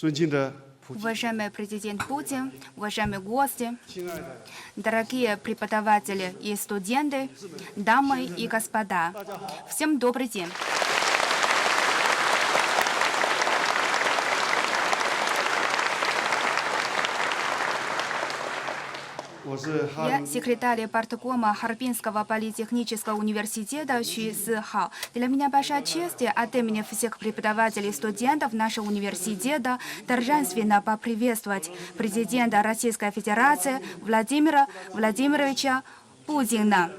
Уважаемый президент Путин, уважаемые гости, дорогие преподаватели и студенты, дамы и господа, всем добрый день. Я секретарь парткома Харбинского политехнического университета Xu Sihao. Для меня большая честь от имени всех преподавателей и студентов нашего университета торжественно поприветствовать президента Российской Федерации Владимира Владимировича Путина.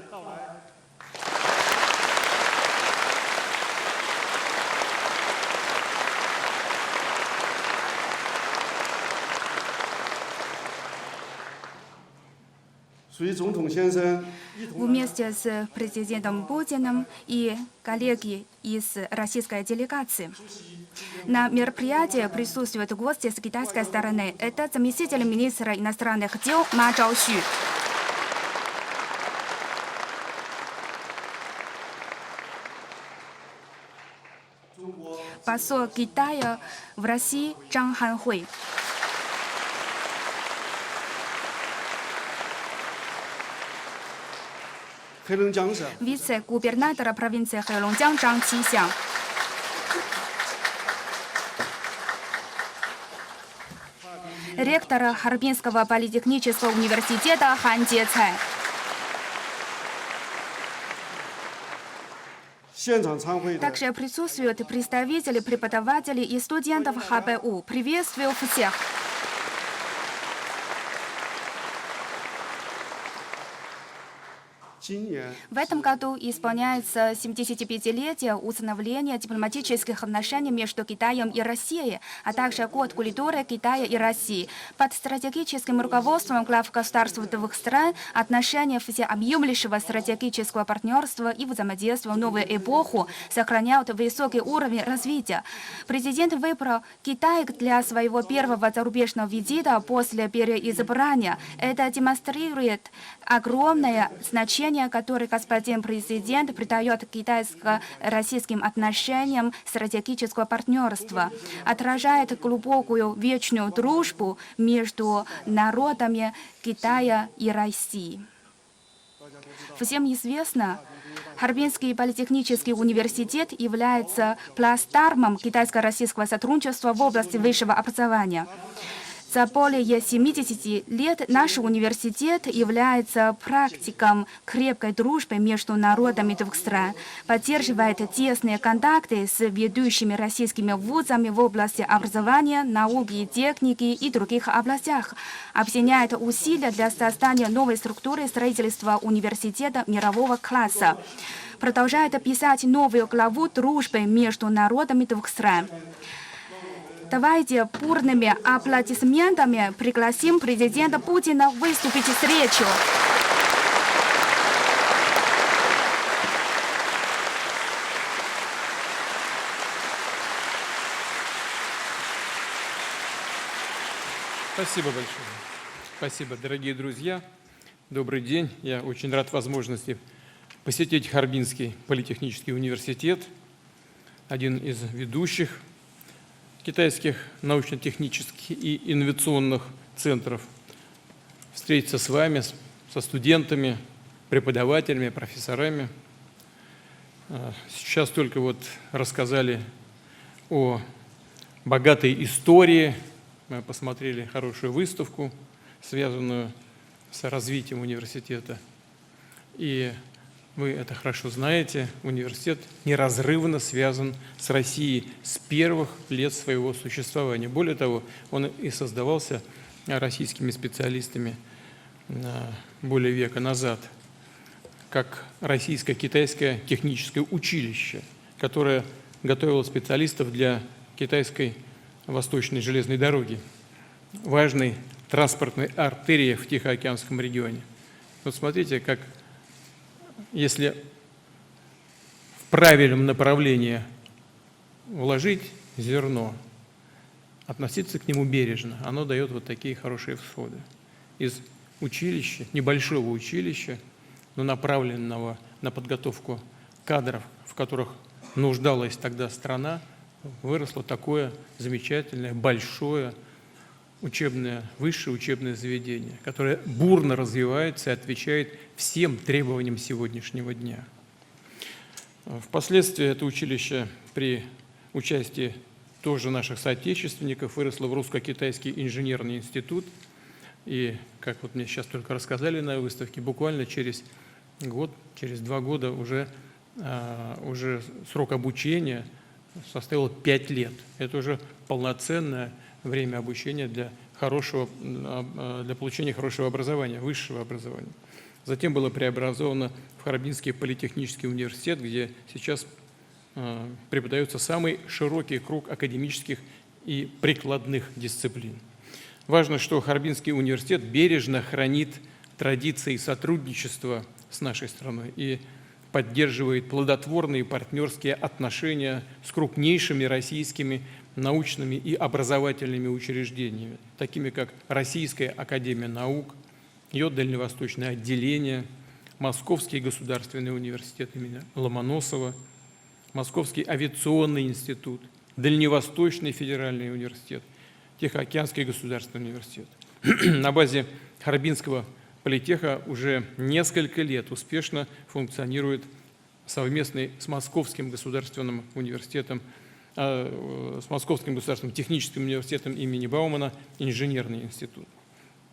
Вместе с президентом Путиным и коллеги из российской делегации. На мероприятии присутствуют гости с китайской стороны. Это заместитель министра иностранных дел Ма Чжаощу. Посол Китая в России Чжан Ханhui. Вице-губернатор провинции Хэйлунцзян Чжан Чисян. Ректор Харбинского политехнического университета Хан Джецай. Также присутствуют представители преподавателей и студентов ХБУ. Приветствую всех. В этом году исполняется 75-летие установления дипломатических отношений между Китаем и Россией, а также год культуры Китая и России. Под стратегическим руководством глав государств двух стран отношения всеобъемлющего стратегического партнерства и взаимодействия в новую эпоху сохраняют высокий уровень развития. Президент выбрал Китай для своего первого зарубежного визита после переизбрания. Это демонстрирует огромное значение, который господин президент придает китайско-российским отношениям стратегического партнерства, отражает глубокую вечную дружбу между народами Китая и России. Всем известно, Харбинский политехнический университет является плацдармом китайско-российского сотрудничества в области высшего образования. За более 70 лет наш университет является практиком крепкой дружбы между народами двух стран, поддерживает тесные контакты с ведущими российскими вузами в области образования, науки, техники и других областях, объединяет усилия для создания новой структуры строительства университета мирового класса, продолжает писать новую главу дружбы между народами двух стран. Давайте бурными аплодисментами пригласим президента Путина выступить с речью. Спасибо большое. Спасибо, дорогие друзья. Добрый день. Я очень рад возможности посетить Харбинский политехнический университет, один из ведущих китайских научно-технических и инновационных центров, встретиться с вами, со студентами, преподавателями, профессорами. Сейчас только вот рассказали о богатой истории, мы посмотрели хорошую выставку, связанную с развитием университета. И вы это хорошо знаете, университет неразрывно связан с Россией с первых лет своего существования. Более того, он и создавался российскими специалистами более века назад, как российско-китайское техническое училище, которое готовило специалистов для китайской восточной железной дороги, важной транспортной артерии в Тихоокеанском регионе. Вот смотрите, как если в правильном направлении вложить зерно, относиться к нему бережно, оно дает вот такие хорошие всходы. Из училища, небольшого училища, но направленного на подготовку кадров, в которых нуждалась тогда страна, выросло такое замечательное, большое высшее учебное заведение, которое бурно развивается и отвечает всем требованиям сегодняшнего дня. Впоследствии это училище при участии тоже наших соотечественников выросло в Русско-Китайский инженерный институт. И, как вот мне сейчас только рассказали на выставке, буквально через год, через 2 года уже срок обучения составил 5 лет. Это уже полноценное время обучения для получения хорошего образования, высшего образования. Затем было преобразовано в Харбинский политехнический университет, где сейчас преподается самый широкий круг академических и прикладных дисциплин. Важно, что Харбинский университет бережно хранит традиции сотрудничества с нашей страной и поддерживает плодотворные партнерские отношения с крупнейшими российскими научными и образовательными учреждениями, такими как Российская академия наук, ее дальневосточное отделение, Московский государственный университет имени Ломоносова, Московский авиационный институт, Дальневосточный федеральный университет, Тихоокеанский государственный университет. На базе Харбинского политеха уже несколько лет успешно функционирует совместный с Московским государственным университетом, с Московским государственным техническим университетом имени Баумана инженерный институт.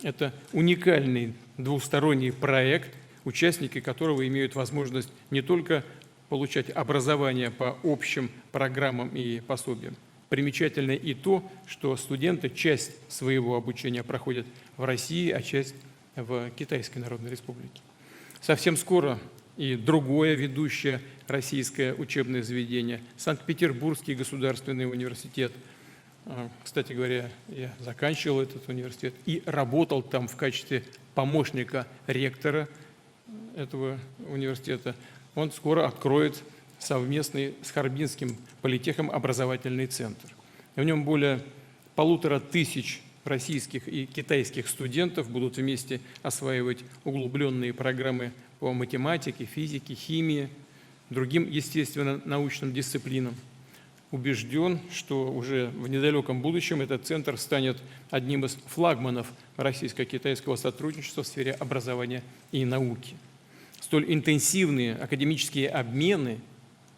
Это уникальный двусторонний проект, участники которого имеют возможность не только получать образование по общим программам и пособиям. Примечательно и то, что студенты часть своего обучения проходят в России, а часть в Китайской Народной Республике. Совсем скоро и другое ведущее российское учебное заведение, Санкт-Петербургский государственный университет. Кстати говоря, я заканчивал этот университет и работал там в качестве помощника ректора этого университета. Он скоро откроет совместный с Харбинским политехом образовательный центр. В нем более 1500 российских и китайских студентов будут вместе осваивать углубленные программы по математике, физике, химии, другим естественно-научным дисциплинам. Убежден, что уже в недалеком будущем этот центр станет одним из флагманов российско-китайского сотрудничества в сфере образования и науки. Столь интенсивные академические обмены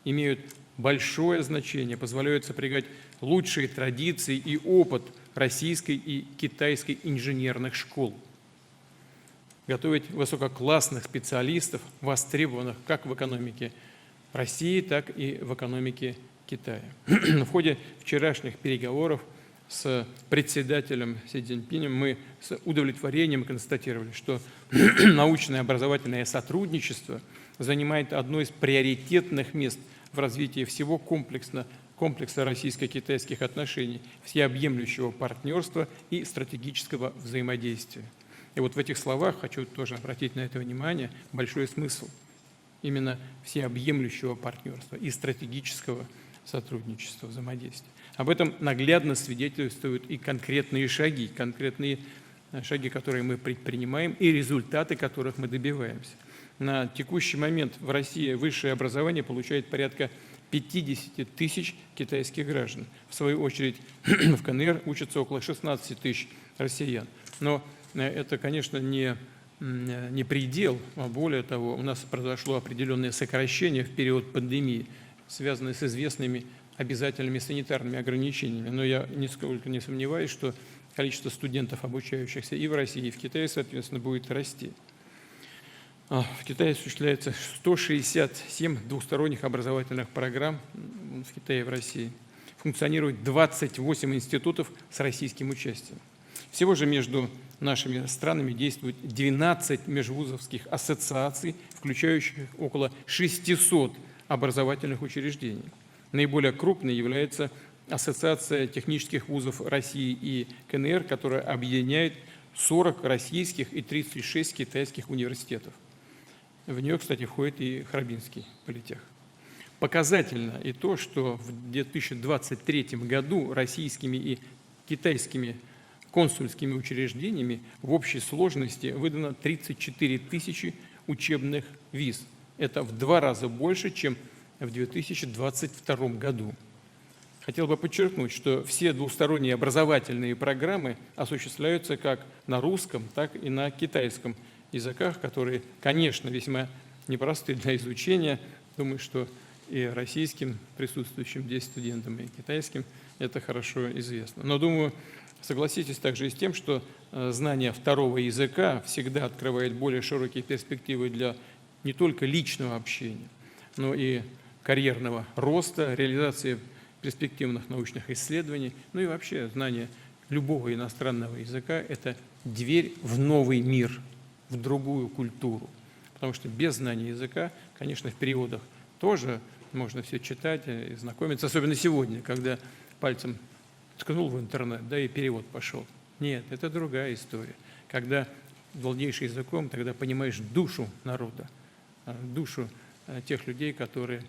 имеют большое значение, позволяют сопрягать лучшие традиции и опыт российской и китайской инженерных школ, готовить высококлассных специалистов, востребованных как в экономике России, так и в экономике Китая. В ходе вчерашних переговоров с председателем Си Цзиньпинем мы с удовлетворением констатировали, что научное образовательное сотрудничество занимает одно из приоритетных мест в развитии всего комплекса российско-китайских отношений, всеобъемлющего партнерства и стратегического взаимодействия. И вот в этих словах хочу тоже обратить на это внимание, большой смысл именно всеобъемлющего партнерства и стратегического сотрудничества, взаимодействия. Об этом наглядно свидетельствуют и конкретные шаги, которые мы предпринимаем, и результаты которых мы добиваемся. На текущий момент в России высшее образование получает порядка 50 тысяч китайских граждан. В свою очередь в КНР учатся около 16 тысяч россиян. Но это, конечно, не предел, а более того, у нас произошло определенное сокращение в период пандемии, связанное с известными обязательными санитарными ограничениями. Но я нисколько не сомневаюсь, что количество студентов, обучающихся и в России, и в Китае, соответственно, будет расти. В Китае осуществляется 167 двусторонних образовательных программ в Китае и в России. Функционирует 28 институтов с российским участием. Всего же между нашими странами действует 12 межвузовских ассоциаций, включающих около 600 образовательных учреждений. Наиболее крупной является Ассоциация технических вузов России и КНР, которая объединяет 40 российских и 36 китайских университетов. В нее, кстати, входит и Харбинский политех. Показательно и то, что в 2023 году российскими и китайскими консульскими учреждениями в общей сложности выдано 34 тысячи учебных виз. Это в 2 раза больше, чем в 2022 году. хотел бы подчеркнуть, что все двусторонние образовательные программы осуществляются как на русском, так и на китайском языках, которые, конечно, весьма непросты для изучения. Думаю, что и российским присутствующим здесь студентам, и китайским это хорошо известно. Но, думаю, согласитесь также и с тем, что знание второго языка всегда открывает более широкие перспективы для не только личного общения, но и карьерного роста, реализации перспективных научных исследований, ну и вообще знание любого иностранного языка – это дверь в новый мир, в другую культуру. Потому что без знания языка, конечно, в переводах тоже можно все читать и знакомиться, особенно сегодня, когда пальцем ткнул в интернет, да, и перевод пошел. Нет, это другая история. Когда владеешь языком, тогда понимаешь душу народа, душу тех людей, которые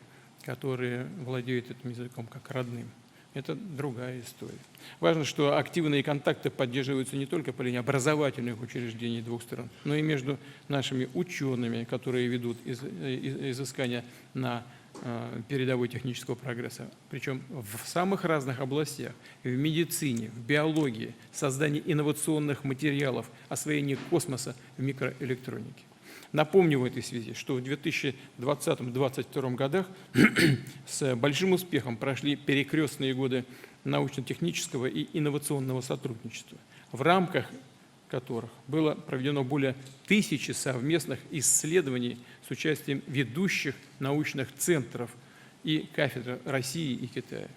владеют этим языком как родным. Это другая история. Важно, что активные контакты поддерживаются не только по линии образовательных учреждений двух стран, но и между нашими учеными, которые ведут изыскания на передовой технического прогресса, причем в самых разных областях, в медицине, в биологии, создании инновационных материалов, освоении космоса, в микроэлектронике. Напомню в этой связи, что в 2020-2022 годах с большим успехом прошли перекрестные годы научно-технического и инновационного сотрудничества, в рамках которых было проведено более 1000 совместных исследований с участием ведущих научных центров и кафедр России и Китая.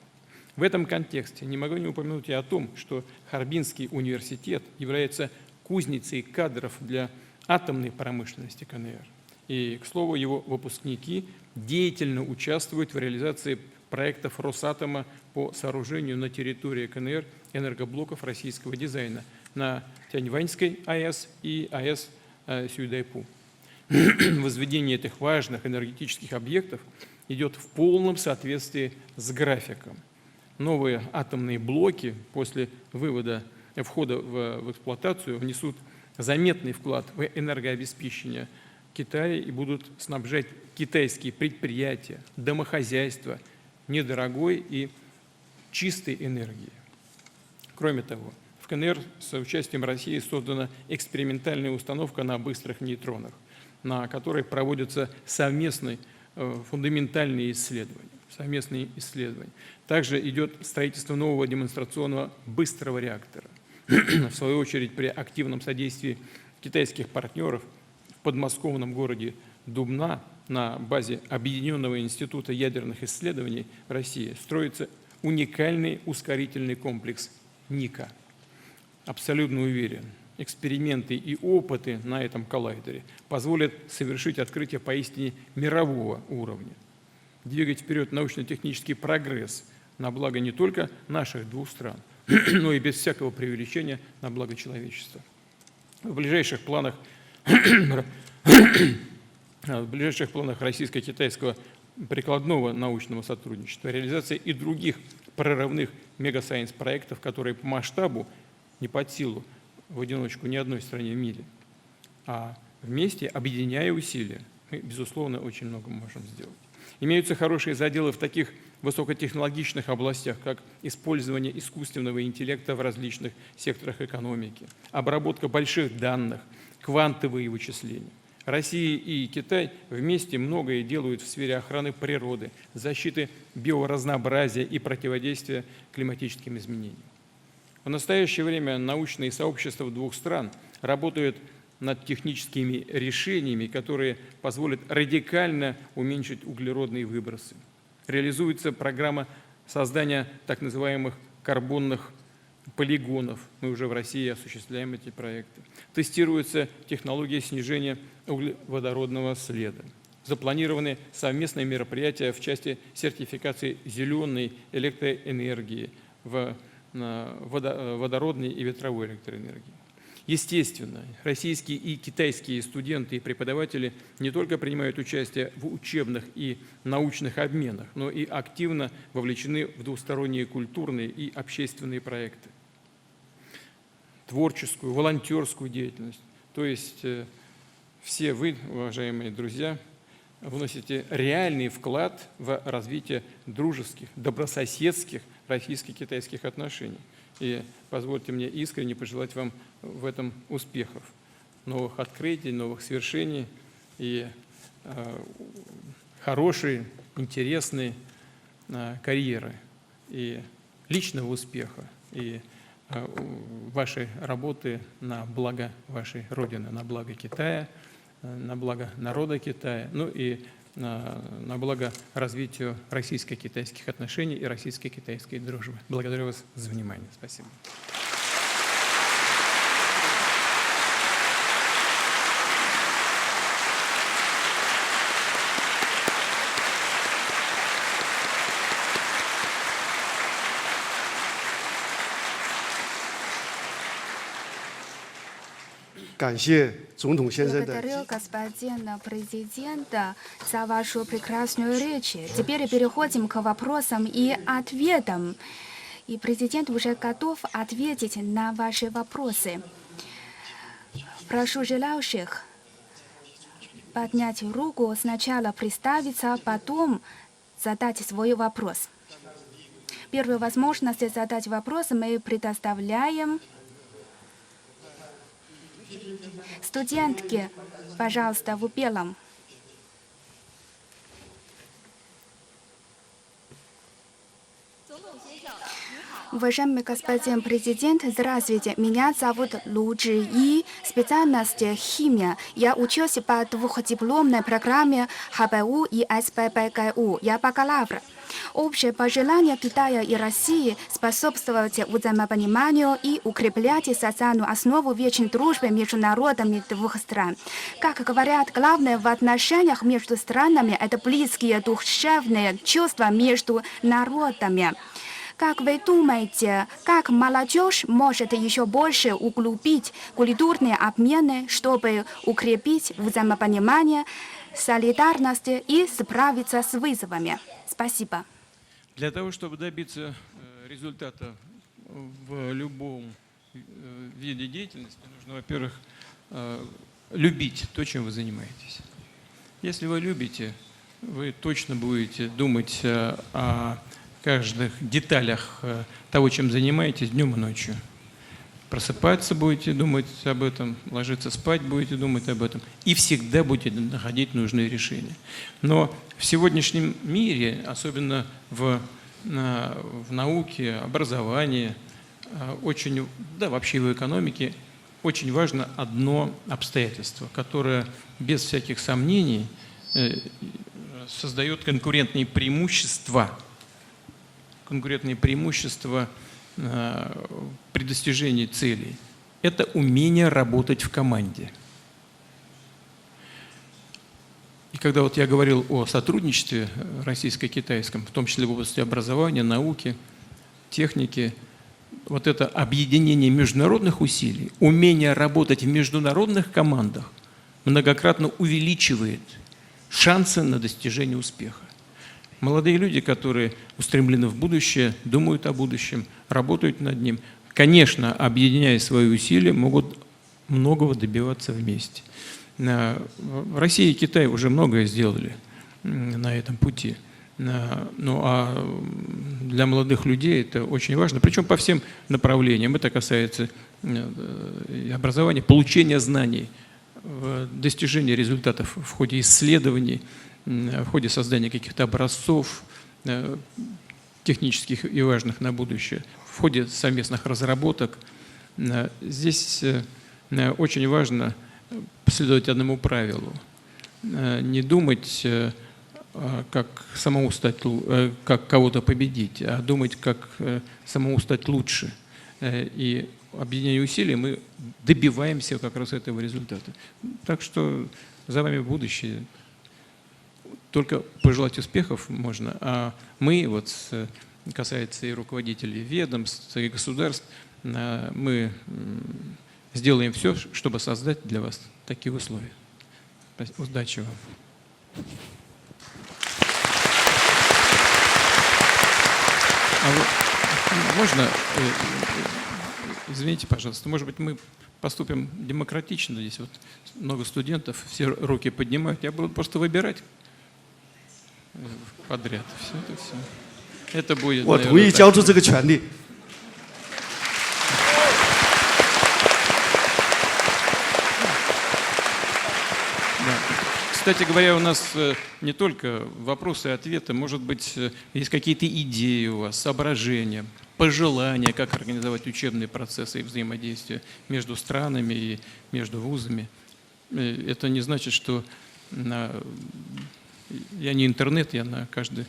В этом контексте не могу не упомянуть и о том, что Харбинский университет является кузницей кадров для атомной промышленности КНР. И, к слову, его выпускники деятельно участвуют в реализации проектов Росатома по сооружению на территории КНР энергоблоков российского дизайна на Тяньваньской АЭС и АЭС Сюйдайпу. Возведение этих важных энергетических объектов идет в полном соответствии с графиком. Новые атомные блоки после входа в эксплуатацию внесут заметный вклад в энергообеспечение Китая и будут снабжать китайские предприятия, домохозяйства недорогой и чистой энергией. Кроме того, в КНР с участием России создана экспериментальная установка на быстрых нейтронах, на которой проводятся совместные фундаментальные исследования. Также идет строительство нового демонстрационного быстрого реактора. В свою очередь, при активном содействии китайских партнеров в подмосковном городе Дубна на базе Объединенного института ядерных исследований России строится уникальный ускорительный комплекс НИКа. Абсолютно уверен, эксперименты и опыты на этом коллайдере позволят совершить открытие поистине мирового уровня, двигать вперед научно-технический прогресс на благо не только наших двух стран, но и без всякого преувеличения на благо человечества. В ближайших планах российско-китайского прикладного научного сотрудничества, реализация и других прорывных мегасайенс-проектов, которые по масштабу не под силу в одиночку ни одной стране в мире, а вместе, объединяя усилия, мы, безусловно, очень много можем сделать. Имеются хорошие заделы в таких высокотехнологичных областях, как использование искусственного интеллекта в различных секторах экономики, обработка больших данных, квантовые вычисления. Россия и Китай вместе многое делают в сфере охраны природы, защиты биоразнообразия и противодействия климатическим изменениям. В настоящее время научные сообщества двух стран работают над техническими решениями, которые позволят радикально уменьшить углеродные выбросы. Реализуется программа создания так называемых карбонных полигонов. Мы уже в России осуществляем эти проекты. Тестируется технология снижения углеводородного следа. Запланированы совместные мероприятия в части сертификации зеленой электроэнергии, в водородной и ветровой электроэнергии. Естественно, российские и китайские студенты и преподаватели не только принимают участие в учебных и научных обменах, но и активно вовлечены в двусторонние культурные и общественные проекты, творческую, волонтерскую деятельность. То есть все вы, уважаемые друзья, вносите реальный вклад в развитие дружеских, добрососедских, российско-китайских отношений. И позвольте мне искренне пожелать вам в этом успехов, новых открытий, новых свершений и хорошей, интересной карьеры и личного успеха, и вашей работы на благо вашей Родины, на благо Китая, на благо народа Китая, ну и на благо развитию российско-китайских отношений и российско-китайской дружбы. Благодарю вас за внимание. Спасибо. Благодарю господина президента за вашу прекрасную речь. Теперь переходим к вопросам и ответам. И президент уже готов ответить на ваши вопросы. Прошу желающих поднять руку, сначала представиться, потом задать свой вопрос. Первую возможность задать вопрос мы предоставляем студентке, пожалуйста, в белом. Уважаемый господин президент, здравствуйте. Меня зовут Лу Чжи, специальность химия. Я учусь по двухдипломной программе ХБУ и СПбГУ. Я бакалавр. Общее пожелание Китая и России способствовать взаимопониманию и укреплять социальную основу вечной дружбы между народами двух стран. Как говорят, главное в отношениях между странами – это близкие душевные чувства между народами. Как вы думаете, как молодежь может еще больше углубить культурные обмены, чтобы укрепить взаимопонимание, солидарность и справиться с вызовами? Спасибо. Для того, чтобы добиться результата в любом виде деятельности, нужно, во-первых, любить то, чем вы занимаетесь. Если вы любите, вы точно будете думать о каждых деталях того, чем занимаетесь, днем и ночью. Просыпаться будете думать об этом, ложиться спать будете думать об этом, и всегда будете находить нужные решения. Но в сегодняшнем мире, особенно в науке, образовании, очень, да, вообще в экономике, очень важно одно обстоятельство, которое без всяких сомнений создает конкурентные преимущества при достижении целей. Это умение работать в команде. И когда вот я говорил о сотрудничестве российско-китайском, в том числе в области образования, науки, техники, вот это объединение международных усилий, умение работать в международных командах многократно увеличивает шансы на достижение успеха. Молодые люди, которые устремлены в будущее, думают о будущем, работают над ним, конечно, объединяя свои усилия, могут многого добиваться вместе. Россия и Китай уже многое сделали на этом пути. Ну а для молодых людей это очень важно, причем по всем направлениям. Это касается образования, получения знаний, достижения результатов в ходе исследований, в ходе создания каких-то образцов технических и важных на будущее, в ходе совместных разработок. Здесь очень важно последовать одному правилу. Не думать, как самому стать, как кого-то победить, а думать, как самому стать лучше. И объединяя усилия мы добиваемся как раз этого результата. Так что за вами будущее. Только пожелать успехов можно, а мы, вот касается и руководителей ведомств, и государств, мы сделаем все, чтобы создать для вас такие условия. Удачи вам. Можно, извините, пожалуйста, может быть, мы поступим демократично, здесь вот много студентов, все руки поднимают, я буду просто выбирать подряд. Все это все. Это будет, 我同 наверное, 意 так. 交出这个权利。 Да. Кстати говоря, у нас не только вопросы и ответы, может быть, есть какие-то идеи у вас, соображения, пожелания, как организовать учебные процессы и взаимодействие между странами и между вузами. Это не значит, что я не интернет, я на каждый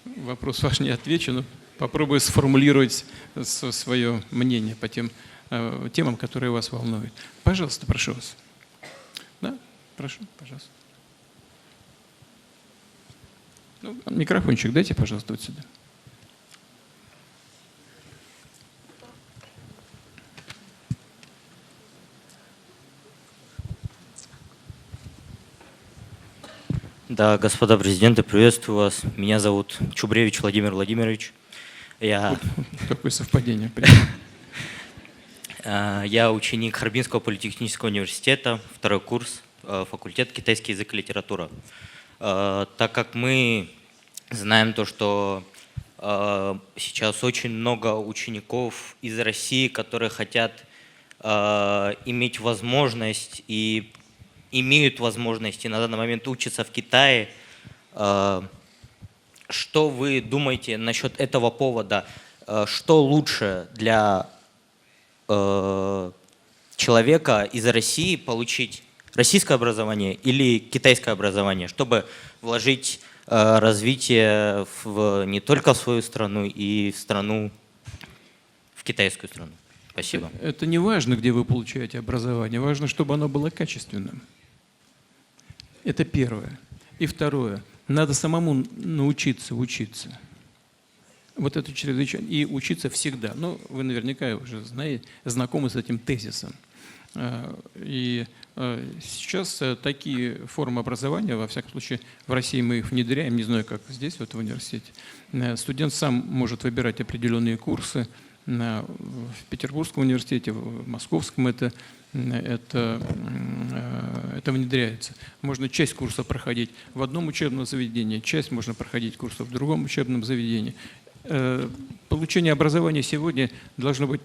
вопрос ваш не отвечу, но попробую сформулировать свое мнение по тем темам, которые вас волнуют. Пожалуйста, прошу вас. Да, прошу, пожалуйста. Ну, микрофончик дайте, пожалуйста, вот сюда. Да, господа президенты, приветствую вас. Меня зовут Чубревич Владимир Владимирович. Какое совпадение. Я ученик Харбинского политехнического университета, второй курс, факультет китайский язык и литература. Так как мы знаем то, что сейчас очень много учеников из России, которые хотят иметь возможность и имеют возможность и на данный момент учатся в Китае. Что вы думаете насчет этого повода? Что лучше для человека из России получить российское образование или китайское образование, чтобы вложить развитие не только в свою страну, и в китайскую страну? Спасибо. Это не важно, где вы получаете образование, важно, чтобы оно было качественным. Это первое. И второе. Надо самому научиться учиться. Вот это чрезвычайно. И учиться всегда. Ну, вы наверняка уже знакомы с этим тезисом. И сейчас такие формы образования, во всяком случае, в России мы их внедряем, не знаю, как здесь, вот в университете. Студент сам может выбирать определенные курсы. В Петербургском университете, в Московском это внедряется. Можно часть курса проходить в одном учебном заведении, часть можно проходить курсов в другом учебном заведении. Получение образования сегодня должно быть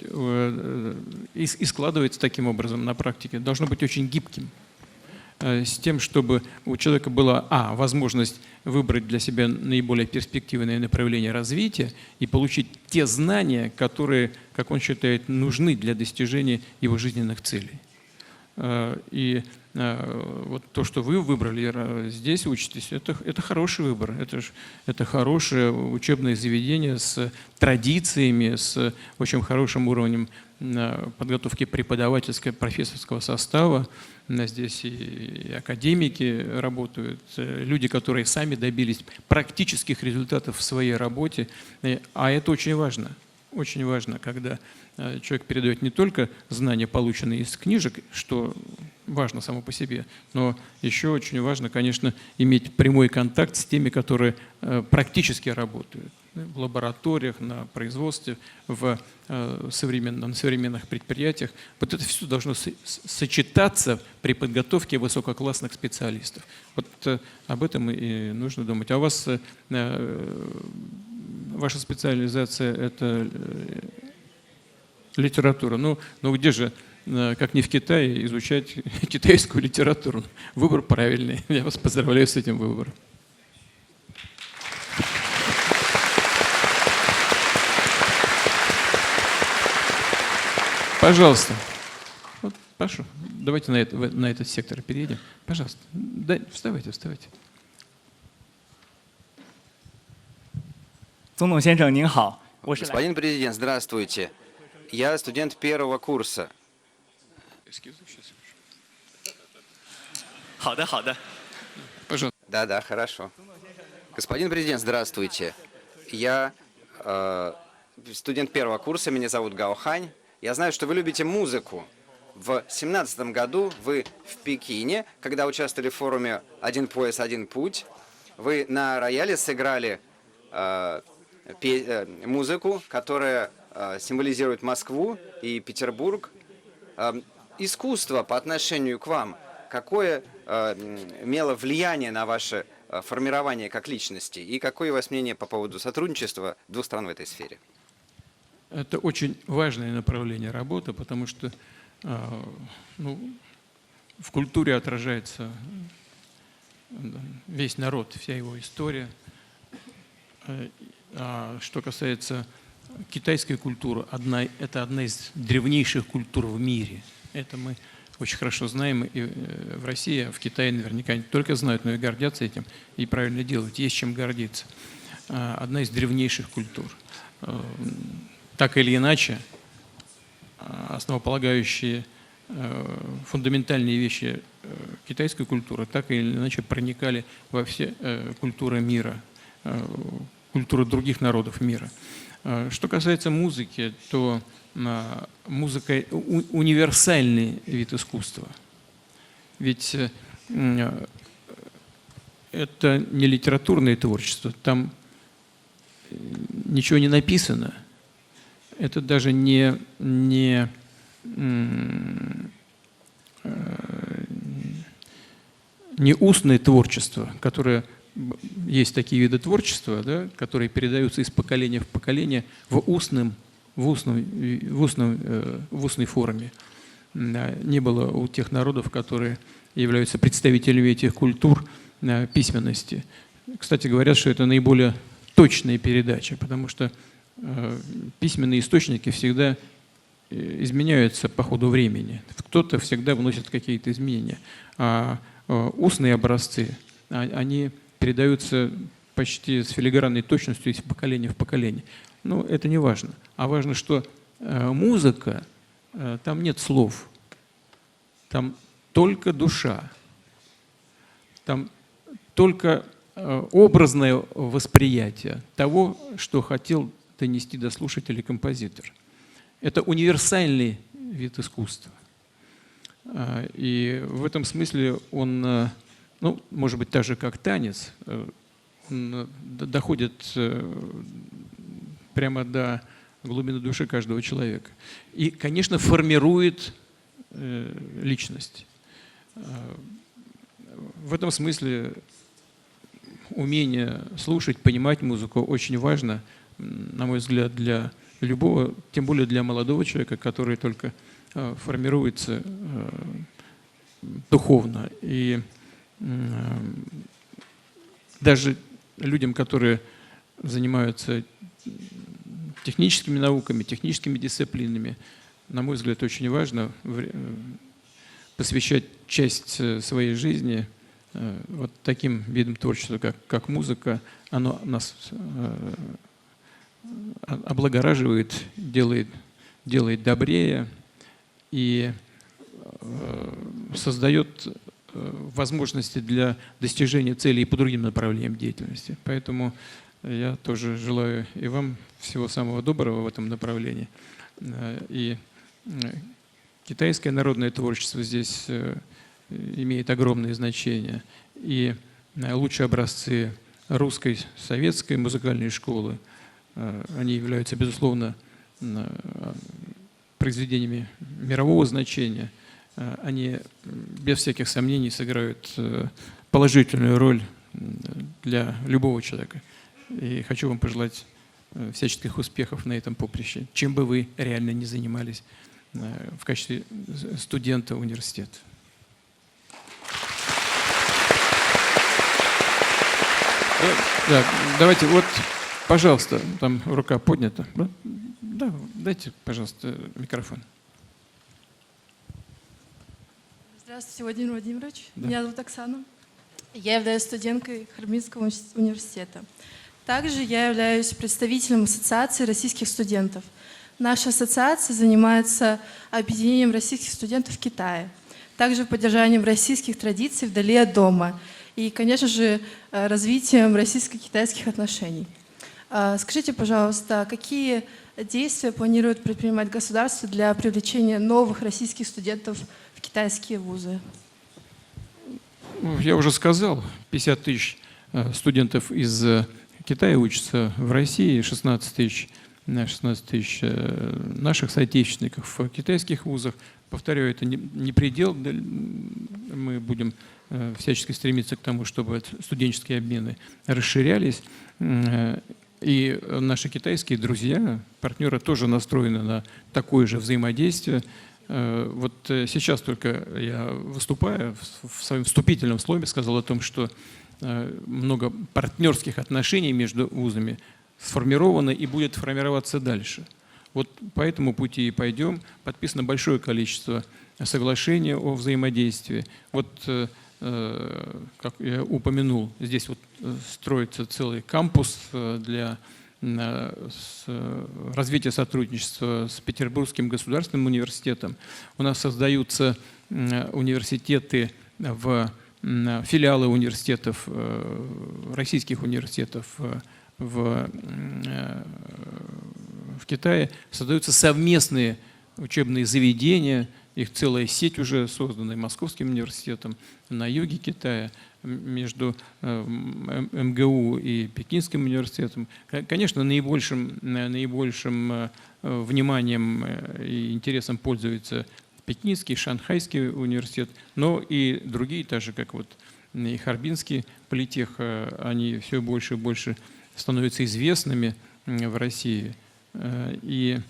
и складывается таким образом на практике, должно быть очень гибким, с тем, чтобы у человека была возможность выбрать для себя наиболее перспективное направление развития и получить те знания, которые, как он считает, нужны для достижения его жизненных целей. И вот то, что вы выбрали, здесь учитесь, это хороший выбор, это хорошее учебное заведение с традициями, с очень хорошим уровнем подготовки преподавательского, профессорского состава. Здесь и академики работают, люди, которые сами добились практических результатов в своей работе. А это очень важно. Очень важно, когда человек передает не только знания, полученные из книжек, что важно само по себе, но еще очень важно, конечно, иметь прямой контакт с теми, которые практически работают в лабораториях, на производстве, на современных предприятиях. Вот это все должно сочетаться при подготовке высококлассных специалистов. Вот об этом и нужно думать. А у вас ваша специализация – это литература. Ну где же, как не в Китае, изучать китайскую литературу? Выбор правильный. Я вас поздравляю с этим выбором. Пожалуйста. Вот, прошу. Давайте на этот сектор перейдем. Пожалуйста. Вставайте. Господин президент, здравствуйте. Я студент первого курса. Пожалуйста. Да, хорошо. Господин президент, здравствуйте. Я студент первого курса, меня зовут Гао Хань. Я знаю, что вы любите музыку. В 2017 году вы в Пекине, когда участвовали в форуме «Один пояс, один путь», вы на рояле сыграли музыку, которая символизирует Москву и Петербург. Искусство по отношению к вам, какое имело влияние на ваше формирования как личности? И какое у вас мнение по поводу сотрудничества двух стран в этой сфере? Это очень важное направление работы, потому что ну, в культуре отражается весь народ, вся его история. А что касается китайской культуры, это одна из древнейших культур в мире. Это мы очень хорошо знаем, и в России, в Китае наверняка не только знают, но и гордятся этим, и правильно делают, есть чем гордиться. Одна из древнейших культур. Так или иначе, основополагающие фундаментальные вещи китайской культуры так или иначе проникали во все культуры мира, культуры других народов мира. Что касается музыки, то музыка универсальный вид искусства. Ведь это не литературное творчество, там ничего не написано. Это даже не устное творчество, которое есть такие виды творчества, да, которые передаются из поколения в поколение в устной форме. Не было у тех народов, которые являются представителями этих культур, письменности. Кстати, говорят, что это наиболее точная передача, потому что письменные источники всегда изменяются по ходу времени. Кто-то всегда вносит какие-то изменения. А устные образцы, они передаются почти с филигранной точностью из поколения в поколение. Но это не важно. А важно, что музыка, там нет слов, там только душа, там только образное восприятие того, что хотел донести до слушателей композитор. Это универсальный вид искусства. И в этом смысле он, ну, может быть, так же, как танец, он доходит прямо до глубины души каждого человека. И, конечно, формирует личность. В этом смысле умение слушать, понимать музыку очень важно, на мой взгляд, для любого, тем более для молодого человека, который только формируется духовно. И даже людям, которые занимаются техническими науками, техническими дисциплинами, на мой взгляд, очень важно посвящать часть своей жизни вот таким видам творчества, как музыка. Оно нас облагораживает, делает добрее и создает возможности для достижения целей и по другим направлениям деятельности. Поэтому я тоже желаю и вам всего самого доброго в этом направлении. И китайское народное творчество здесь имеет огромное значение. И лучшие образцы русской, советской музыкальной школы, они являются, безусловно, произведениями мирового значения. Они без всяких сомнений сыграют положительную роль для любого человека. И хочу вам пожелать всяческих успехов на этом поприще, чем бы вы реально не занимались в качестве студента университета. Да, давайте, вот, пожалуйста, там рука поднята. Да, дайте, пожалуйста, микрофон. Здравствуйте, Владимир Владимирович. Да. Меня зовут Оксана. Я являюсь студенткой Харбинского университета. Также я являюсь представителем Ассоциации российских студентов. Наша ассоциация занимается объединением российских студентов в Китае, также поддержанием российских традиций вдали от дома и, конечно же, развитием российско-китайских отношений. Скажите, пожалуйста, какие действия планирует предпринимать государство для привлечения новых российских студентов в китайские вузы? Я уже сказал, 50 тысяч студентов из Китая учатся в России, 16 тысяч наших соотечественников в китайских вузах. Повторяю, это не предел, мы будем всячески стремиться к тому, чтобы студенческие обмены расширялись. И наши китайские друзья, партнеры тоже настроены на такое же взаимодействие. Вот сейчас только я, выступая в своем вступительном слове, сказал о том, что много партнерских отношений между вузами сформировано и будет формироваться дальше. Вот по этому пути и пойдем. Подписано большое количество соглашений о взаимодействии. Вот, как я упомянул, здесь вот строится целый кампус для развития сотрудничества с Петербургским государственным университетом. У нас создаются университеты, филиалы университетов, российских университетов в Китае. Создаются совместные учебные заведения, их целая сеть уже создана Московским университетом на юге Китая, между МГУ и Пекинским университетом. Конечно, наибольшим вниманием и интересом пользуется Пекинский, Шанхайский университет, но и другие, так же как вот и Харбинский политех, они все больше и больше становятся известными в России. И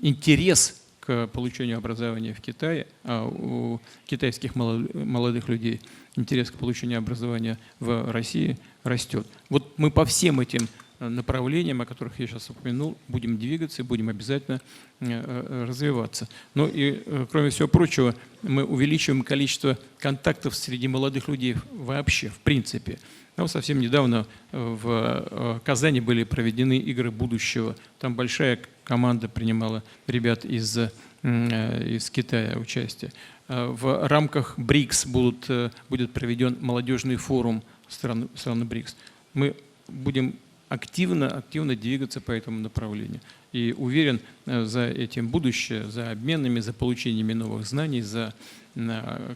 интерес к получению образования в Китае, а у китайских молодых людей интерес к получению образования в России растет. Вот мы по всем этим направлениям, о которых я сейчас упомянул, будем двигаться и будем обязательно развиваться. Ну и, кроме всего прочего, мы увеличиваем количество контактов среди молодых людей вообще, в принципе. Ну, совсем недавно в Казани были проведены игры будущего. Там большая команда принимала ребят из Китая участие. В рамках БРИКС будет проведен молодежный форум стран БРИКС. Мы будем активно двигаться по этому направлению. И уверен, за этим будущее, за обменами, за получениями новых знаний, за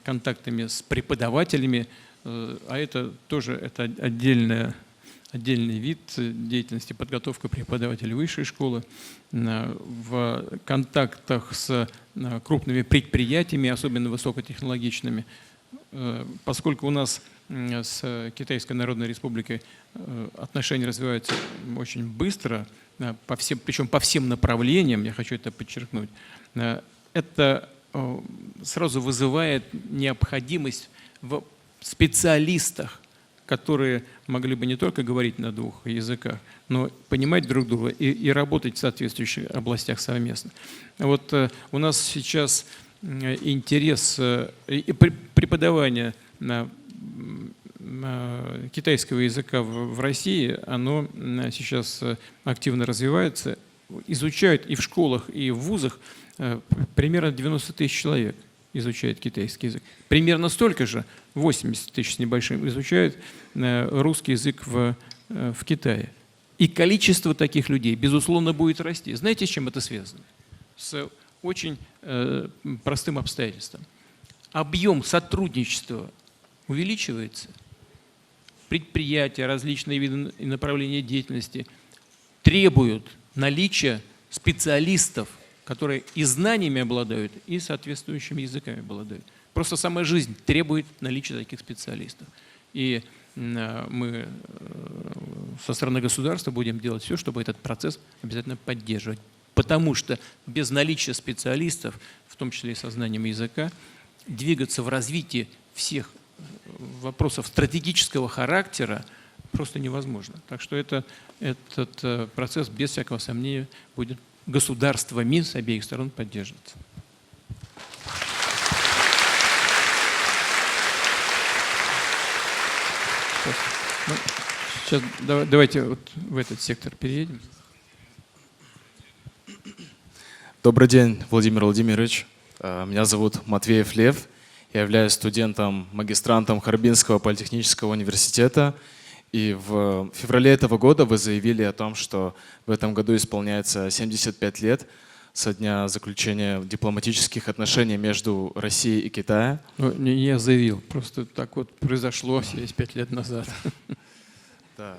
контактами с преподавателями. А это тоже отдельный вид деятельности, подготовка преподавателей высшей школы, в контактах с крупными предприятиями, особенно высокотехнологичными. Поскольку у нас с Китайской Народной Республикой отношения развиваются очень быстро, причем по всем направлениям, я хочу это подчеркнуть, это сразу вызывает необходимость в специалистах, которые могли бы не только говорить на двух языках, но понимать друг друга и работать в соответствующих областях совместно. Вот у нас сейчас интерес и преподавание китайского языка в России, оно сейчас активно развивается. Изучают и в школах, и в вузах примерно 90 тысяч человек изучает китайский язык. Примерно столько же, 80 тысяч с небольшим, изучают русский язык в Китае. И количество таких людей, безусловно, будет расти. Знаете, с чем это связано? С очень простым обстоятельством. Объем сотрудничества увеличивается. Предприятия, различные виды и направления деятельности требуют наличия специалистов, которые и знаниями обладают, и соответствующими языками обладают. Просто сама жизнь требует наличия таких специалистов. И мы со стороны государства будем делать все, чтобы этот процесс обязательно поддерживать. Потому что без наличия специалистов, в том числе и со знанием языка, двигаться в развитии всех вопросов стратегического характера просто невозможно. Так что этот процесс, без всякого сомнения, будет государствами с обеих сторон поддерживаться. Сейчас давайте вот в этот сектор переедем. Добрый день, Владимир Владимирович. Меня зовут Матвеев Лев. Я являюсь студентом-магистрантом Харбинского политехнического университета. И в феврале этого года вы заявили о том, что в этом году исполняется 75 лет со дня заключения дипломатических отношений между Россией и Китаем. Ну, не я заявил, просто так вот произошло 75 лет назад. Да.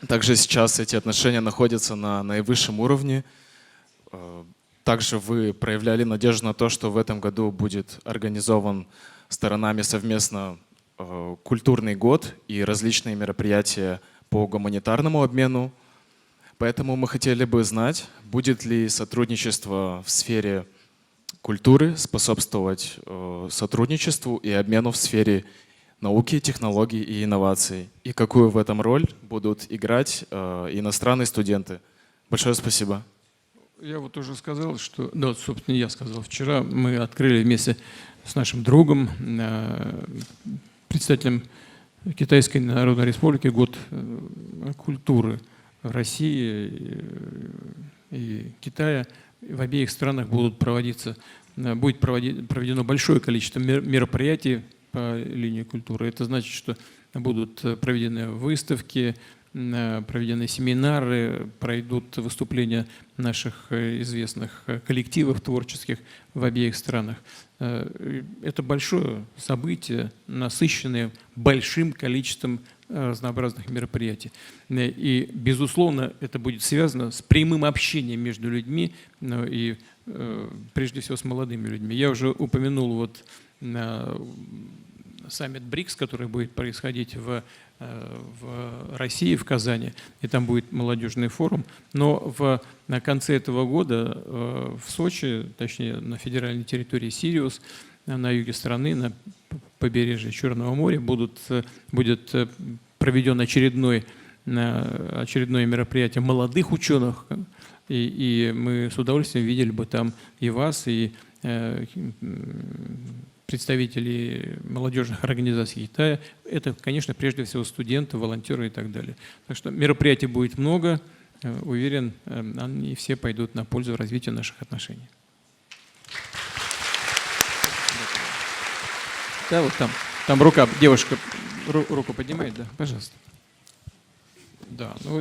Также сейчас эти отношения находятся на наивысшем уровне. Также вы проявляли надежду на то, что в этом году будет организован сторонами совместно культурный год и различные мероприятия по гуманитарному обмену. Поэтому мы хотели бы знать, будет ли сотрудничество в сфере культуры способствовать сотрудничеству и обмену в сфере науки, технологий и инноваций, и какую в этом роль будут играть иностранные студенты. Большое спасибо. Я вот уже сказал, что, да, собственно, я сказал, вчера мы открыли вместе с нашим другом, представителем Китайской Народной Республики, год культуры в России и Китае. В обеих странах будет проведено большое количество мероприятий по линии культуры. Это значит, что будут проведены выставки, проведены семинары, пройдут выступления наших известных коллективов творческих в обеих странах. Это большое событие, насыщенное большим количеством разнообразных мероприятий. И, безусловно, это будет связано с прямым общением между людьми, и прежде всего с молодыми людьми. Я уже упомянул вот саммит БРИКС, который будет происходить в России, в Казани, и там будет молодежный форум. Но на конце этого года в Сочи, точнее на федеральной территории Сириус, на юге страны, на побережье Черного моря, будет проведено очередное мероприятие молодых ученых, и мы с удовольствием видели бы там и вас, и представителей молодежных организаций Китая. Это, конечно, прежде всего студенты, волонтеры и так далее. Так что мероприятий будет много. Уверен, они все пойдут на пользу развитию наших отношений. Да, вот там рука, девушка руку поднимает, да, пожалуйста. Да, ну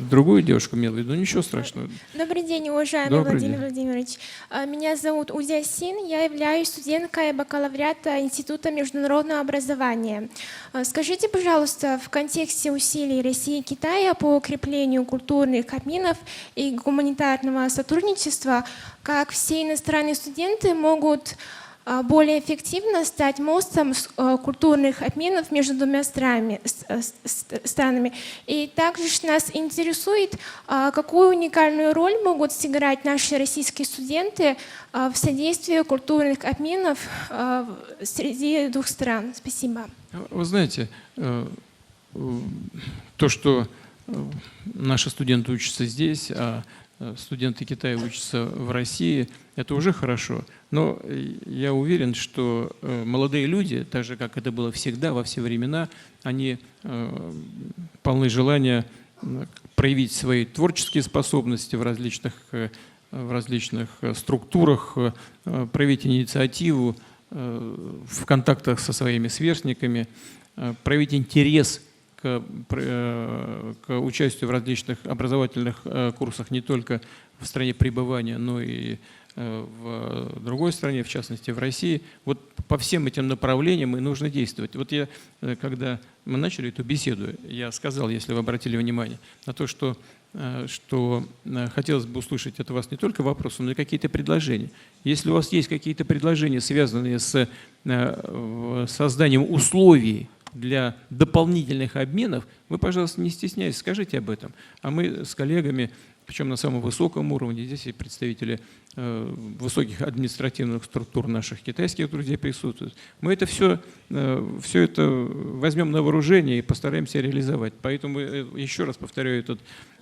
другую девушку имел в виду, ничего страшного. Добрый день, уважаемый Добрый Владимир день. Владимирович. Меня зовут Узя Син, я являюсь студенткой бакалавриата Института международного образования. Скажите, пожалуйста, в контексте усилий России и Китая по укреплению культурных обменов и гуманитарного сотрудничества, как все иностранные студенты могут более эффективно стать мостом культурных обменов между двумя странами. И также нас интересует, какую уникальную роль могут сыграть наши российские студенты в содействии культурных обменов среди двух стран. Спасибо. Вы знаете, то, что наши студенты учатся здесь, а студенты Китая учатся в России, это уже хорошо. Но я уверен, что молодые люди, так же, как это было всегда, во все времена, они полны желания проявить свои творческие способности в различных структурах, проявить инициативу в контактах со своими сверстниками, проявить интерес к участию в различных образовательных курсах не только в стране пребывания, но и в другой стране, в частности в России. Вот по всем этим направлениям и нужно действовать. Вот когда мы начали эту беседу, я сказал, если вы обратили внимание, на то, что хотелось бы услышать от вас не только вопросы, но и какие-то предложения. Если у вас есть какие-то предложения, связанные с созданием условий для дополнительных обменов, вы, пожалуйста, не стесняйтесь, скажите об этом. А мы с коллегами, причем на самом высоком уровне, здесь и представители высоких административных структур наших китайских друзей присутствуют, мы это все это возьмем на вооружение и постараемся реализовать. Поэтому еще раз повторяю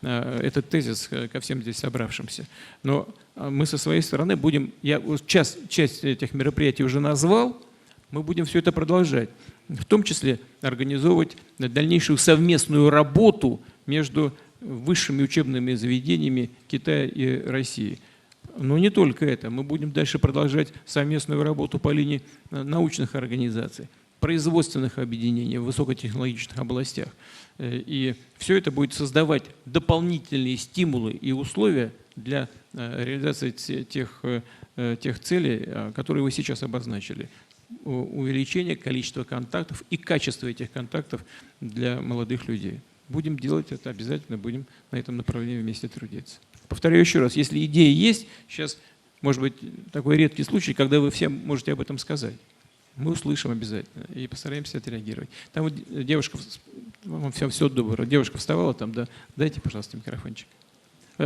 этот тезис ко всем здесь собравшимся. Но мы со своей стороны будем, я часть этих мероприятий уже назвал, мы будем все это продолжать. В том числе организовывать дальнейшую совместную работу между высшими учебными заведениями Китая и России. Но не только это. Мы будем дальше продолжать совместную работу по линии научных организаций, производственных объединений в высокотехнологичных областях. И все это будет создавать дополнительные стимулы и условия для реализации тех целей, которые вы сейчас обозначили. Увеличение количества контактов и качества этих контактов для молодых людей. Будем делать это обязательно, будем на этом направлении вместе трудиться. Повторяю еще раз, если идея есть, сейчас, может быть, такой редкий случай, когда вы всем можете об этом сказать. Мы услышим обязательно и постараемся отреагировать. Там вот девушка, вам все доброго, девушка вставала там, да, дайте, пожалуйста, микрофончик.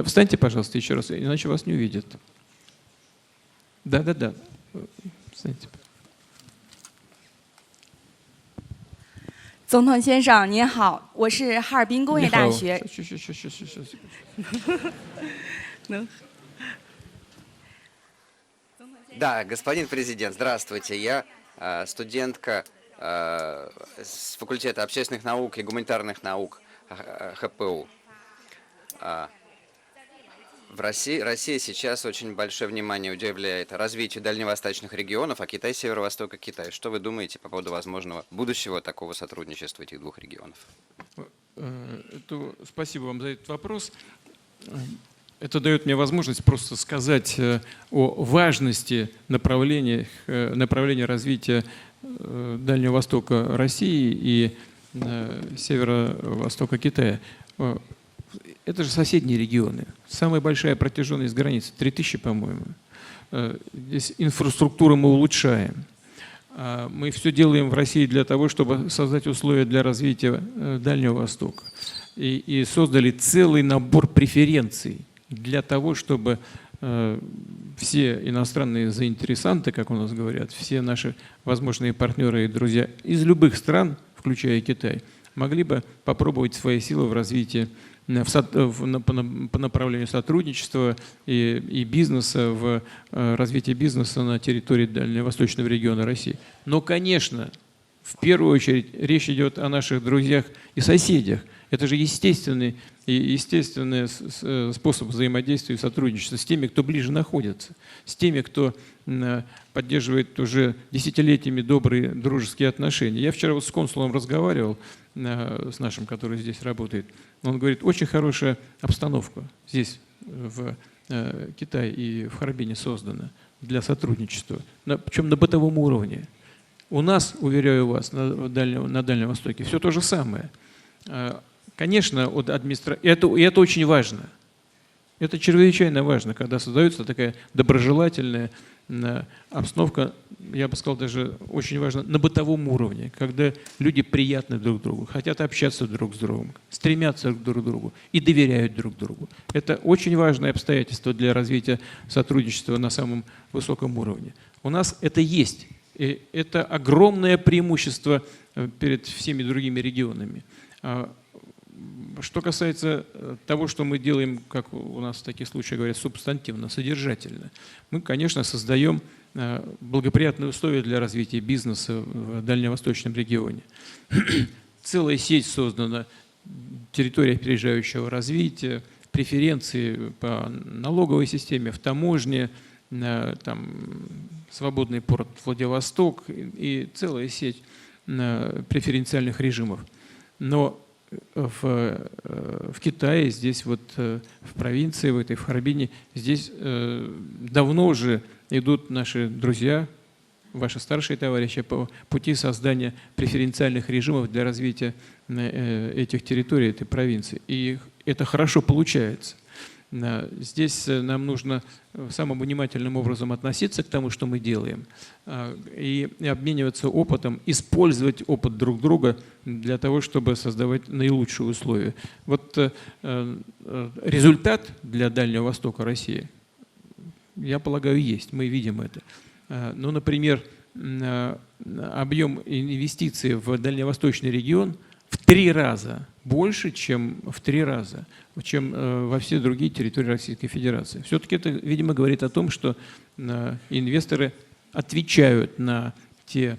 Встаньте, пожалуйста, еще раз, иначе вас не увидят. Да. Встаньте. 总统先生您好，我是哈尔滨工业大学。Да, господин президент, здравствуйте. Я студентка с факультета общественных наук и гуманитарных наук ХПУ. В России сейчас очень большое внимание уделяет развитию дальневосточных регионов, а Китай — северо-востока Китая. Что вы думаете по поводу возможного будущего такого сотрудничества этих двух регионов? Спасибо вам за этот вопрос. Это дает мне возможность просто сказать о важности направления развития Дальнего Востока России и северо-востока Китая. Это же соседние регионы. Самая большая протяженность границы — 3000, по-моему. Здесь инфраструктуру мы улучшаем. Мы все делаем в России для того, чтобы создать условия для развития Дальнего Востока. И создали целый набор преференций для того, чтобы все иностранные заинтересанты, как у нас говорят, все наши возможные партнеры и друзья из любых стран, включая Китай, могли бы попробовать свои силы в развитии по направлению сотрудничества и бизнеса, в развитии бизнеса на территории Дальневосточного региона России. Но, конечно, в первую очередь речь идет о наших друзьях и соседях. Это же естественный способ взаимодействия и сотрудничества с теми, кто ближе находится, с теми, кто поддерживает уже десятилетиями добрые дружеские отношения. Я вчера вот с консулом разговаривал, с нашим, который здесь работает. Он говорит, очень хорошая обстановка здесь, в Китае и в Харбине создана для сотрудничества, причем на бытовом уровне. У нас, уверяю вас, на Дальнем Востоке все то же самое. Конечно, это очень важно. Это чрезвычайно важно, когда создается такая доброжелательная обстановка, я бы сказал, даже очень важно, на бытовом уровне, когда люди приятны друг другу, хотят общаться друг с другом, стремятся друг к другу и доверяют друг другу. Это очень важное обстоятельство для развития сотрудничества на самом высоком уровне. У нас это есть. И это огромное преимущество перед всеми другими регионами. Что касается того, что мы делаем, как у нас в таких случаях говорят, субстантивно, содержательно, мы, конечно, создаем благоприятные условия для развития бизнеса в Дальневосточном регионе. Целая сеть создана, территория опережающего развития, преференции по налоговой системе, в таможне, там, свободный порт Владивосток и целая сеть преференциальных режимов. Но в Китае, здесь вот в провинции, в Харбине, здесь давно уже идут наши друзья, ваши старшие товарищи по пути создания преференциальных режимов для развития этих территорий, этой провинции. И это хорошо получается. Здесь нам нужно самым внимательным образом относиться к тому, что мы делаем, и обмениваться опытом, использовать опыт друг друга для того, чтобы создавать наилучшие условия. Вот результат для Дальнего Востока России, я полагаю, есть, мы видим это. Ну, например, объем инвестиций в дальневосточный регион в 3 раза больше, чем во все другие территории Российской Федерации. Все-таки это, видимо, говорит о том, что инвесторы отвечают на те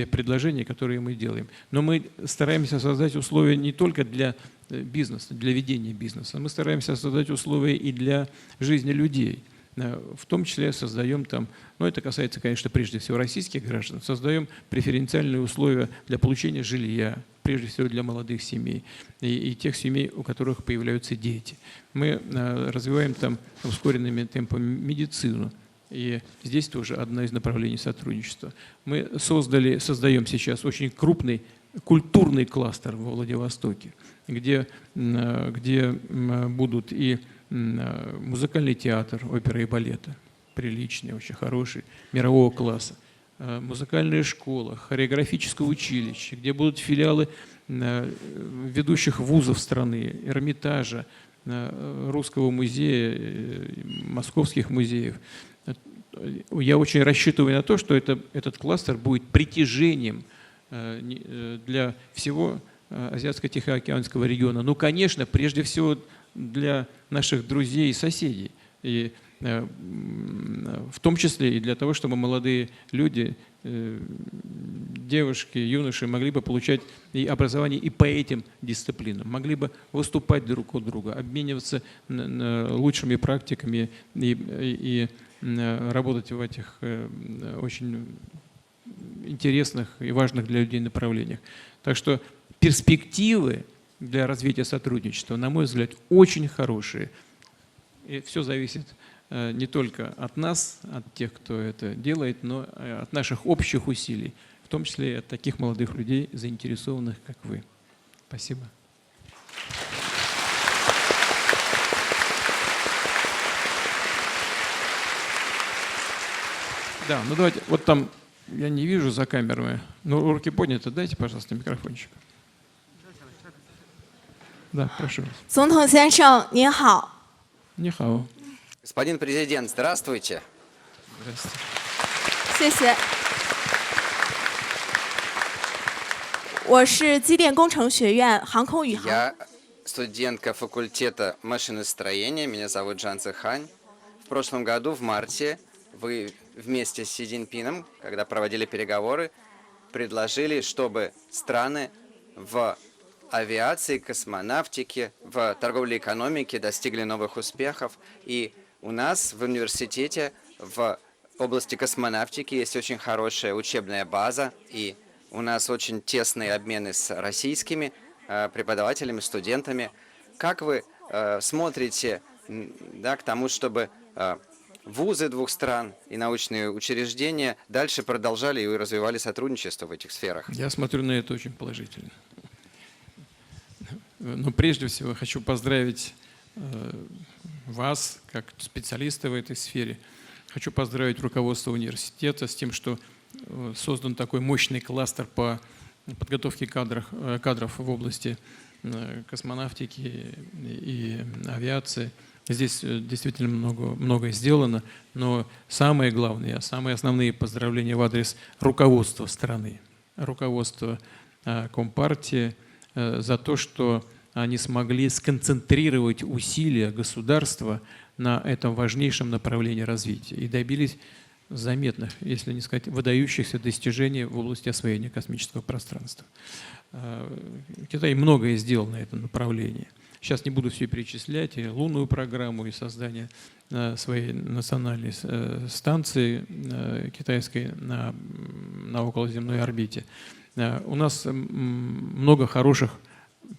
предложения, которые мы делаем. Но мы стараемся создать условия не только для бизнеса, для ведения бизнеса, мы стараемся создать условия и для жизни людей. В том числе создаем там, ну это касается, конечно, прежде всего российских граждан, создаем преференциальные условия для получения жилья, прежде всего для молодых семей и тех семей, у которых появляются дети. Мы развиваем там ускоренными темпами медицину, и здесь тоже одно из направлений сотрудничества. Мы создаем сейчас очень крупный культурный кластер во Владивостоке, где будут и музыкальный театр, опера и балета, приличный, очень хороший, мирового класса. Музыкальная школа, хореографическое училище, где будут филиалы ведущих вузов страны, Эрмитажа, Русского музея, московских музеев. Я очень рассчитываю на то, что этот кластер будет притяжением для всего Азиатско-Тихоокеанского региона. Ну, конечно, прежде всего для наших друзей и соседей. И в том числе и для того, чтобы молодые люди, девушки, юноши могли бы получать и образование и по этим дисциплинам, могли бы выступать друг у друга, обмениваться лучшими практиками и работать в этих очень интересных и важных для людей направлениях. Так что перспективы для развития сотрудничества, на мой взгляд, очень хорошие. И все зависит не только от нас, от тех, кто это делает, но от наших общих усилий, в том числе и от таких молодых людей, заинтересованных, как вы. Спасибо. Да, ну давайте, вот там, я не вижу за камерами, но руки подняты, дайте, пожалуйста, микрофончик. Да, прошу. 总统先生您好， Нихао. Господин президент, здравствуйте. Здравствуйте. 谢谢。我是机电工程学院航空宇航。 Я студентка факультета машиностроения, меня зовут Джан Цихань. В прошлом году, в марте, вы вместе с Си Цзиньпином, когда проводили переговоры, предложили, чтобы страны в авиации, космонавтике, в торговле и экономике достигли новых успехов. И у нас в университете в области космонавтики есть очень хорошая учебная база, и у нас очень тесные обмены с российскими преподавателями, студентами. Как вы смотрите к тому, чтобы вузы двух стран и научные учреждения дальше продолжали и развивали сотрудничество в этих сферах? Я смотрю на это очень положительно. Но прежде всего хочу поздравить вас, как специалиста в этой сфере. Хочу поздравить руководство университета с тем, что создан такой мощный кластер по подготовке кадров в области космонавтики и авиации. Здесь действительно многое сделано, но самое главное, самые основные поздравления в адрес руководства страны, руководства Компартии за то, что они смогли сконцентрировать усилия государства на этом важнейшем направлении развития и добились заметных, если не сказать, выдающихся достижений в области освоения космического пространства. Китай многое сделал на этом направлении. Сейчас не буду все перечислять, и лунную программу, и создание своей национальной станции китайской на околоземной орбите. У нас много хороших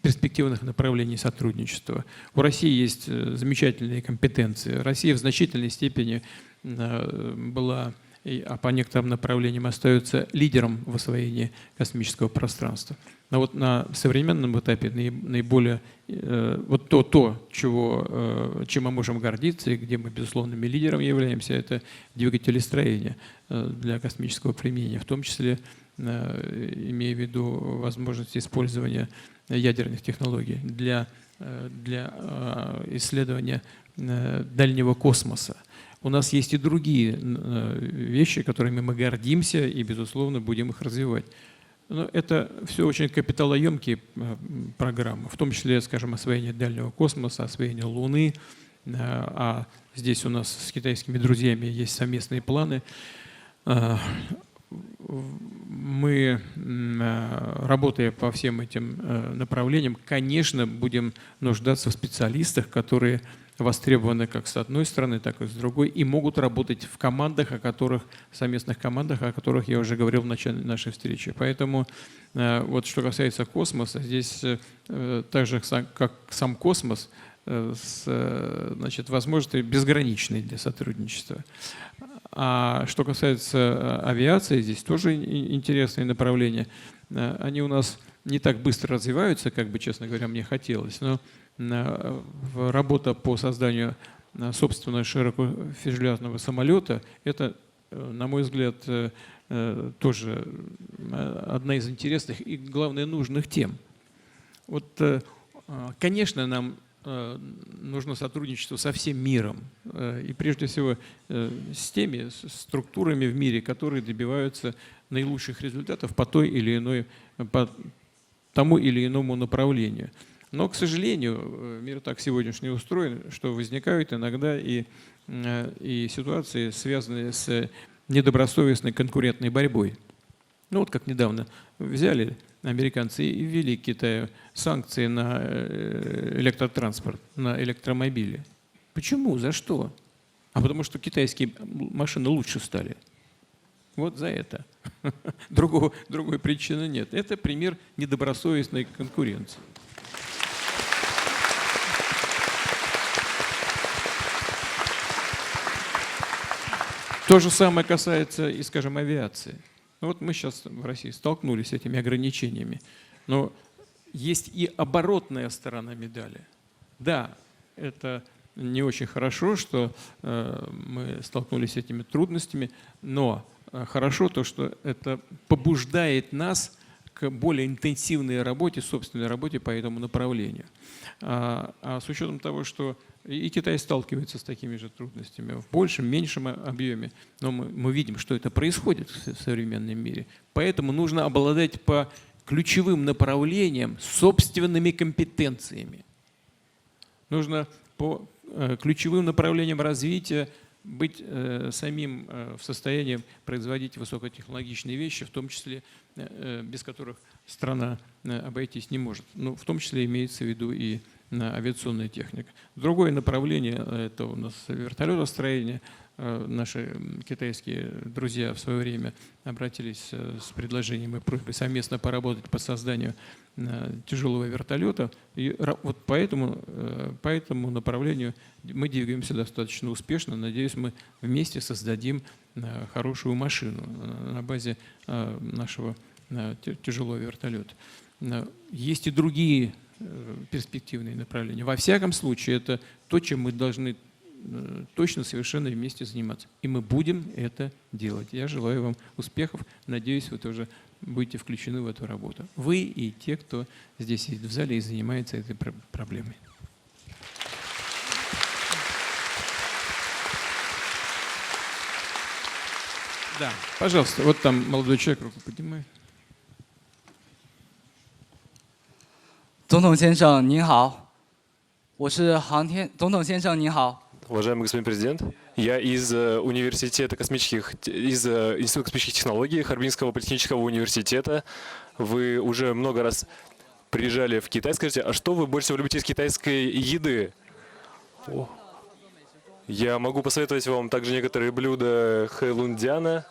перспективных направлений сотрудничества. У России есть замечательные компетенции. Россия в значительной степени была, а по некоторым направлениям остается лидером в освоении космического пространства. Но вот на современном этапе наиболее вот чем мы можем гордиться и где мы безусловными лидерами являемся, это двигателестроение для космического применения, в том числе имея в виду возможность использования ядерных технологий для исследования дальнего космоса. У нас есть и другие вещи, которыми мы гордимся и, безусловно, будем их развивать. Но это все очень капиталоемкие программы, в том числе, скажем, освоение дальнего космоса, освоение Луны. А здесь у нас с китайскими друзьями есть совместные планы. Мы, работая по всем этим направлениям, конечно, будем нуждаться в специалистах, которые востребованы как с одной стороны, так и с другой, и могут работать в командах, совместных командах, о которых я уже говорил в начале нашей встречи. Поэтому вот что касается космоса, здесь так же, как сам космос, возможности безграничные для сотрудничества. А что касается авиации, здесь тоже интересные направления. Они у нас не так быстро развиваются, как бы, честно говоря, мне хотелось, но работа по созданию собственного широкофюзеляжного самолета – это, на мой взгляд, тоже одна из интересных и, главное, нужных тем. Вот, конечно, нам нужно сотрудничество со всем миром, и прежде всего с теми структурами в мире, которые добиваются наилучших результатов по тому или иному направлению. Но, к сожалению, мир так сегодняшний устроен, что возникают иногда и ситуации, связанные с недобросовестной конкурентной борьбой. Ну вот как недавно взяли американцы и ввели Китаю санкции на электротранспорт, на электромобили. Почему? За что? А потому что китайские машины лучше стали. Вот за это. Другой причины нет. Это пример недобросовестной конкуренции. То же самое касается и, скажем, авиации. Ну вот мы сейчас в России столкнулись с этими ограничениями. Но есть и оборотная сторона медали. Да, это не очень хорошо, что мы столкнулись с этими трудностями, но хорошо то, что это побуждает нас к более интенсивной работе, собственной работе по этому направлению. А с учетом того, что и Китай сталкивается с такими же трудностями в большем, меньшем объеме, но мы видим, что это происходит в современном мире. Поэтому нужно обладать по ключевым направлениям собственными компетенциями. Нужно по ключевым направлениям развития быть самим в состоянии производить высокотехнологичные вещи, в том числе без которых страна обойтись не может. Но в том числе имеется в виду и авиационная техника. Другое направление – это у нас вертолетостроение. Наши китайские друзья в свое время обратились с предложением и просьбой совместно поработать по созданию тяжелого вертолета. И вот по этому направлению мы двигаемся достаточно успешно. Надеюсь, мы вместе создадим хорошую машину на базе нашего тяжелого вертолета. Есть и другие перспективные направления. Во всяком случае, это то, чем мы должны точно совершенно вместе заниматься. И мы будем это делать. Я желаю вам успехов. Надеюсь, вы тоже будете включены в эту работу. Вы и те, кто здесь сидит в зале и занимается этой проблемой. Да, пожалуйста, вот там молодой человек руку поднимает. 总统先生您好，我是航天总统先生您好。 Уважаемый господин президент, я из Института космических технологий Харбинского политехнического университета. Вы уже много раз приезжали в Китай. Скажите, а что вы больше всего любите из китайской еды? Я могу посоветовать вам также некоторые блюда хэйлунцзяна.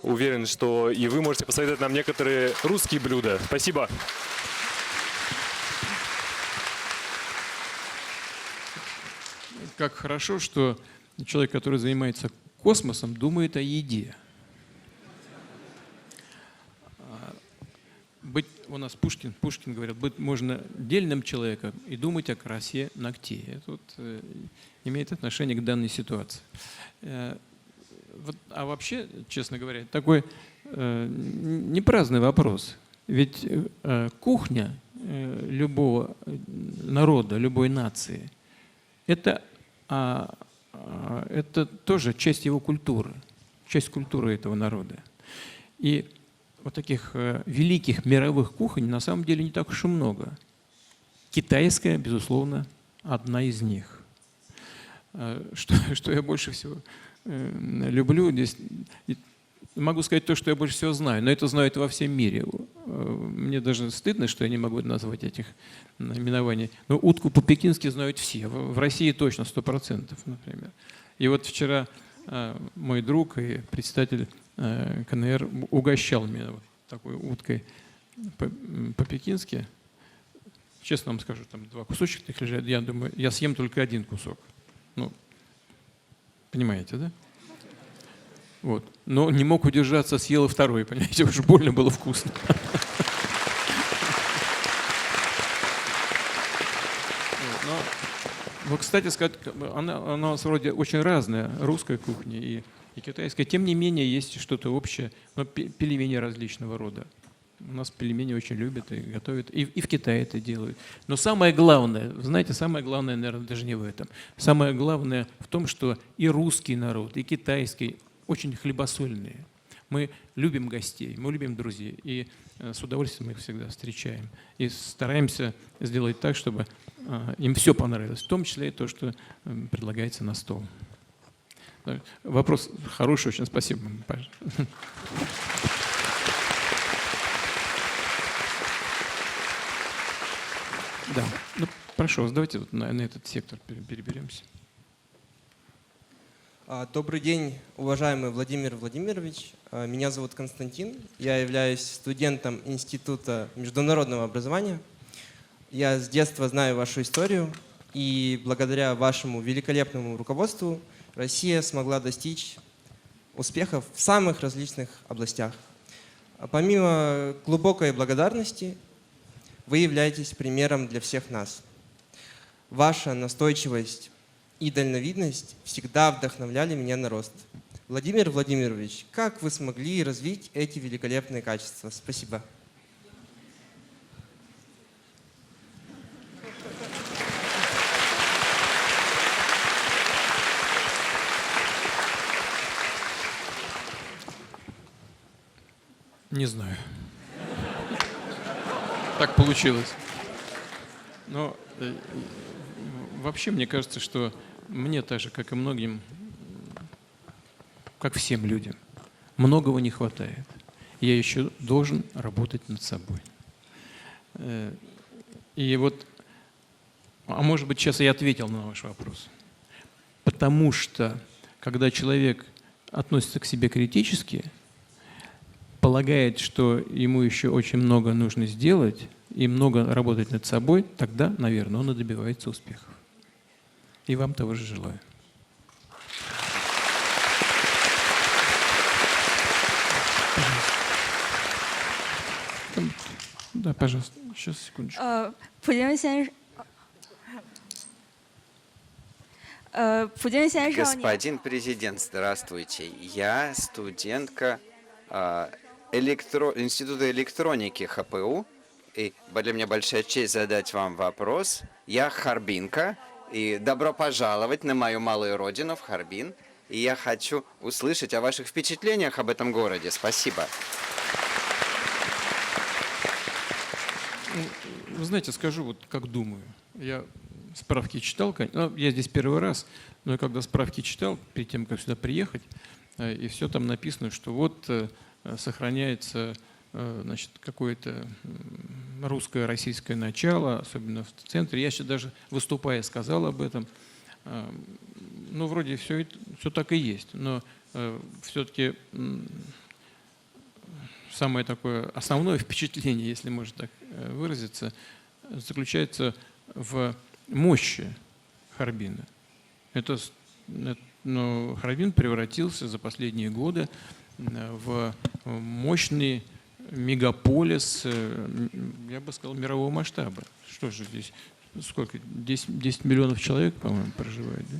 Уверен, что и вы можете посоветовать нам некоторые русские блюда. Спасибо. Как хорошо, что человек, который занимается космосом, думает о еде. Быть, у нас Пушкин говорит, быть можно дельным человеком и думать о красе ногтей. Это вот, имеет отношение к данной ситуации. А вообще, честно говоря, такой не праздный вопрос. Ведь кухня любого народа, любой нации – это тоже часть его культуры, часть культуры этого народа. И вот таких великих мировых кухонь на самом деле не так уж и много. Китайская, безусловно, одна из них. Что я больше всего люблю здесь, могу сказать то, что я больше всего знаю, но это знают во всем мире. Мне даже стыдно, что я не могу назвать этих наименований. Но утку по-пекински знают все. В России точно 100%, например. И вот вчера мой друг и председатель КНР угощал меня вот такой уткой по-пекински. Честно вам скажу, там 2 кусочка их лежат. Я думаю, я съем только 1 кусок. Ну, понимаете, да? Вот. Но не мог удержаться, съел и второй, понимаете, уж больно было вкусно. Но, кстати сказать, она у нас вроде очень разная, русская кухня и китайская. Тем не менее, есть что-то общее, но пельмени различного рода. У нас пельмени очень любят и готовят, и в Китае это делают. Но самое главное, знаете, самое главное, наверное, даже не в этом. Самое главное в том, что и русский народ, и китайский очень хлебосольные. Мы любим гостей, мы любим друзей, и с удовольствием их всегда встречаем. И стараемся сделать так, чтобы им все понравилось, в том числе и то, что предлагается на стол. Вопрос хороший, очень спасибо. Да, ну, прошу вас, давайте вот на этот сектор переберемся. Добрый день, уважаемый Владимир Владимирович. Меня зовут Константин. Я являюсь студентом Института международного образования. Я с детства знаю вашу историю, и благодаря вашему великолепному руководству Россия смогла достичь успехов в самых различных областях. Помимо глубокой благодарности, вы являетесь примером для всех нас. Ваша настойчивость и дальновидность всегда вдохновляли меня на рост. Владимир Владимирович, как вы смогли развить эти великолепные качества? Спасибо. Не знаю. Так получилось. Но вообще мне кажется, что мне так же, как и многим, как всем людям, многого не хватает. Я еще должен работать над собой. И вот, а может быть, сейчас я ответил на ваш вопрос. Потому что, когда человек относится к себе критически, полагает, что ему еще очень много нужно сделать и много работать над собой, тогда, наверное, он и добивается успехов. И вам того же желаю. Да, пожалуйста. Сейчас, секундочку. 普京先生，Господин президент, здравствуйте. Я студентка Института электроники ХПУ. И для меня большая честь задать вам вопрос. Я харбинка, и добро пожаловать на мою малую родину, в Харбин. И я хочу услышать о ваших впечатлениях об этом городе. Спасибо. Вы знаете, скажу, вот как думаю. Я справки читал, я здесь первый раз, но я когда справки читал, перед тем, как сюда приехать, и все там написано, что вот сохраняется, значит, какое-то русское, российское начало, особенно в центре. Я сейчас даже выступая сказал об этом. Ну, вроде все так и есть, но все-таки самое такое основное впечатление, если можно так выразиться, заключается в мощи Харбина. Харбин превратился за последние годы в мощный мегаполис, я бы сказал, мирового масштаба. Что же здесь, сколько, 10 миллионов человек, по-моему, проживает, да?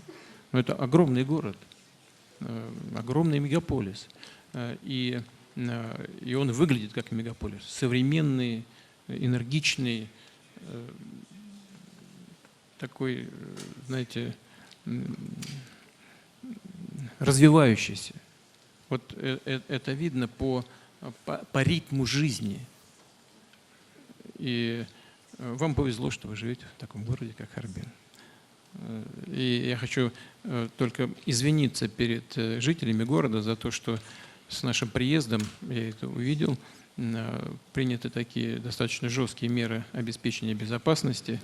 Но это огромный город, огромный мегаполис. И он выглядит как мегаполис. Современный, энергичный, такой, знаете, развивающийся. Вот это видно по ритму жизни. И вам повезло, что вы живете в таком городе, как Харбин. И я хочу только извиниться перед жителями города за то, что с нашим приездом, я это увидел, приняты такие достаточно жесткие меры обеспечения безопасности.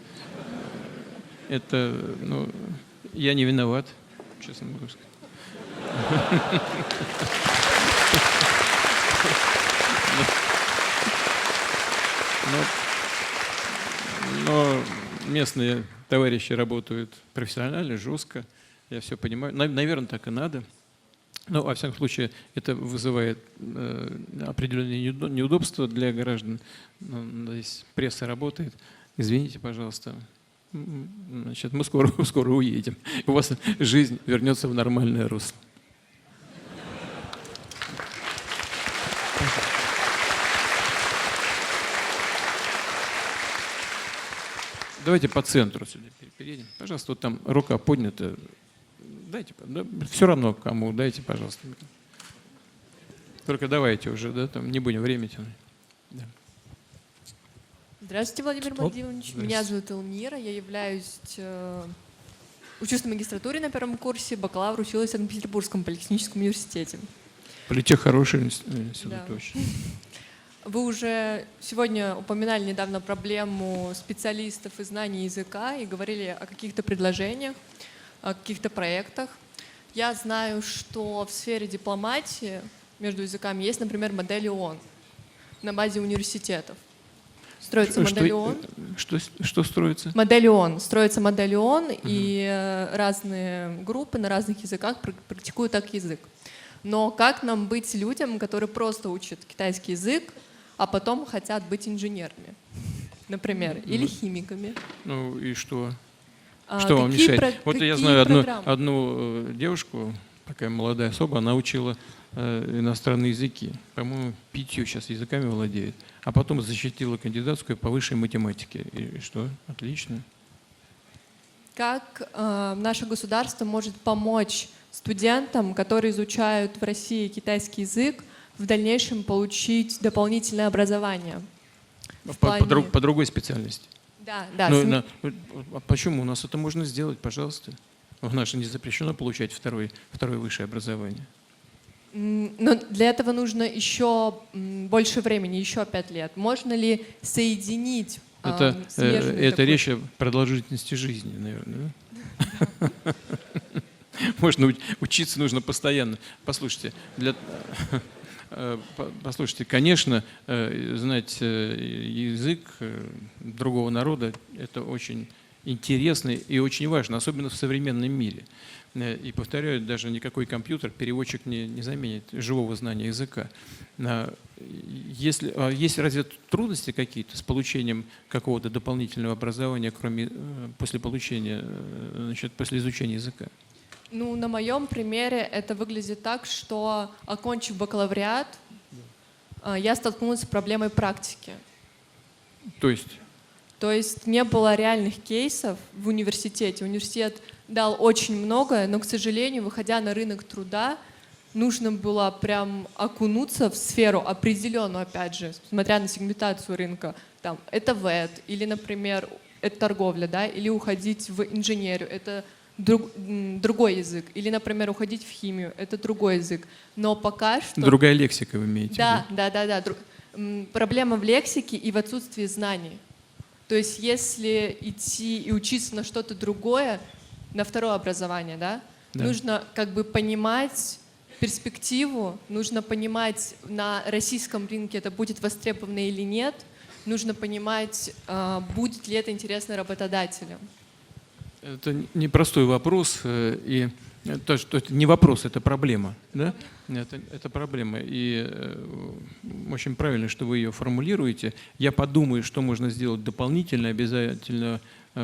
Это, я не виноват, честно могу сказать. Но местные товарищи работают профессионально, жестко. Я все понимаю. Наверное, так и надо. Но, во всяком случае, это вызывает определенные неудобства для граждан. Здесь пресса работает. Извините, пожалуйста. Значит, мы скоро уедем. У вас жизнь вернется в нормальное русло. Давайте по центру сюда переедем. Пожалуйста, вот там рука поднята. Дайте, да, все равно кому, дайте, пожалуйста. Только давайте уже, да, там не будем время тянуть. Да. Здравствуйте, Владимир Владимирович. Меня зовут Элмира, я являюсь... Учусь на магистратуре на первом курсе, бакалавр училась в Санкт-Петербургском политехническом университете. Политех хороший институт, Да. точно. Вы уже сегодня упоминали недавно проблему специалистов и знаний языка и говорили о каких-то предложениях, о каких-то проектах. Я знаю, что в сфере дипломатии между языками есть, например, модель ООН на базе университетов. Строится модель ООН. Что строится? Модель ООН. Строится модель ООН, и разные группы на разных языках практикуют так язык. Но как нам быть людям, которые просто учат китайский язык, а потом хотят быть инженерами, например, или химиками? Ну и что? Что вам мешает? Вот я знаю одну девушку, такая молодая особа, она учила иностранные языки. По-моему, 5 сейчас языками владеет. А потом защитила кандидатскую по высшей математике. И что? Отлично. Как наше государство может помочь студентам, которые изучают в России китайский язык, в дальнейшем получить дополнительное образование? По другой специальности? Да, да. А почему? У нас это можно сделать, пожалуйста. У нас же не запрещено получать второе высшее образование. Но для этого нужно еще больше времени, еще 5 лет. Можно ли соединить это речь о продолжительности жизни, наверное. Да? Можно учиться нужно постоянно. Послушайте, конечно, знать язык другого народа – это очень интересно и очень важно, особенно в современном мире. И повторяю, даже никакой компьютер, переводчик не заменит живого знания языка. Есть разве трудности какие-то с получением какого-то дополнительного образования, после изучения языка? Ну, на моем примере это выглядит так, что, окончив бакалавриат, я столкнулась с проблемой практики. То есть? То есть не было реальных кейсов в университете. Университет дал очень многое, но, к сожалению, выходя на рынок труда, нужно было прям окунуться в сферу определенную, опять же, смотря на сегментацию рынка. Там, это ВЭД, или, например, это торговля, да, или уходить в инженерию, это другой язык. Или, например, уходить в химию, это другой язык. Но пока что... Другая лексика вы имеете в виду? Да. Проблема в лексике и в отсутствии знаний. То есть если идти и учиться на что-то другое, на второе образование, да, нужно как бы понимать перспективу, нужно понимать, на российском рынке это будет востребовано или нет, нужно понимать, будет ли это интересно работодателям. Это непростой вопрос, и это не вопрос, это проблема. Да? Это проблема, и очень правильно, что вы ее формулируете. Я подумаю, что можно сделать дополнительно, обязательно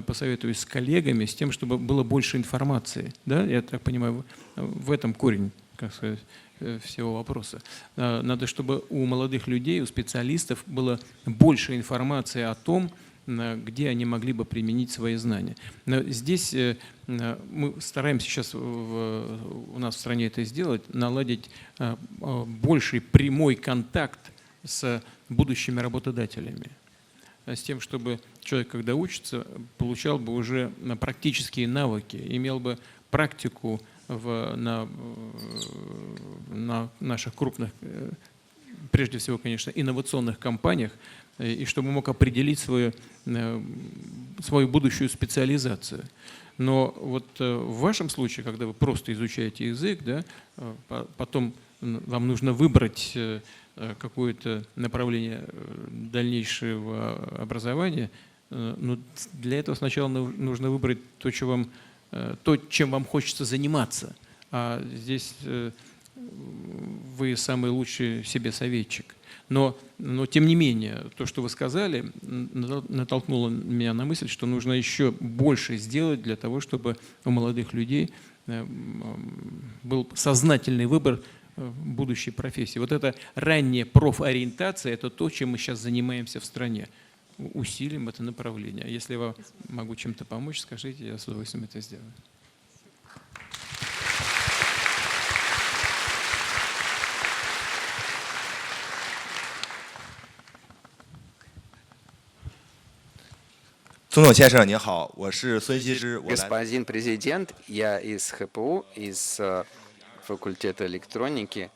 посоветуюсь с коллегами, с тем, чтобы было больше информации. Да? Я так понимаю, в этом корень, как сказать, всего вопроса. Надо, чтобы у молодых людей, у специалистов было больше информации о том, где они могли бы применить свои знания. Но здесь мы стараемся сейчас у нас в стране это сделать, наладить больший прямой контакт с будущими работодателями, с тем, чтобы человек, когда учится, получал бы уже практические навыки, имел бы практику на наших крупных, прежде всего, конечно, инновационных компаниях, и чтобы мог определить свою будущую специализацию. Но вот в вашем случае, когда вы просто изучаете язык, да, потом вам нужно выбрать какое-то направление дальнейшего образования, но для этого сначала нужно выбрать то, чем вам хочется заниматься. А здесь вы самый лучший себе советчик. Но тем не менее, то, что вы сказали, натолкнуло меня на мысль, что нужно еще больше сделать для того, чтобы у молодых людей был сознательный выбор будущей профессии. Вот эта ранняя профориентация – это то, чем мы сейчас занимаемся в стране. Усилим это направление. А если я могу чем-то помочь, скажите, я с удовольствием это сделаю. Господин президент, я из ХПУ, из факультета электроники,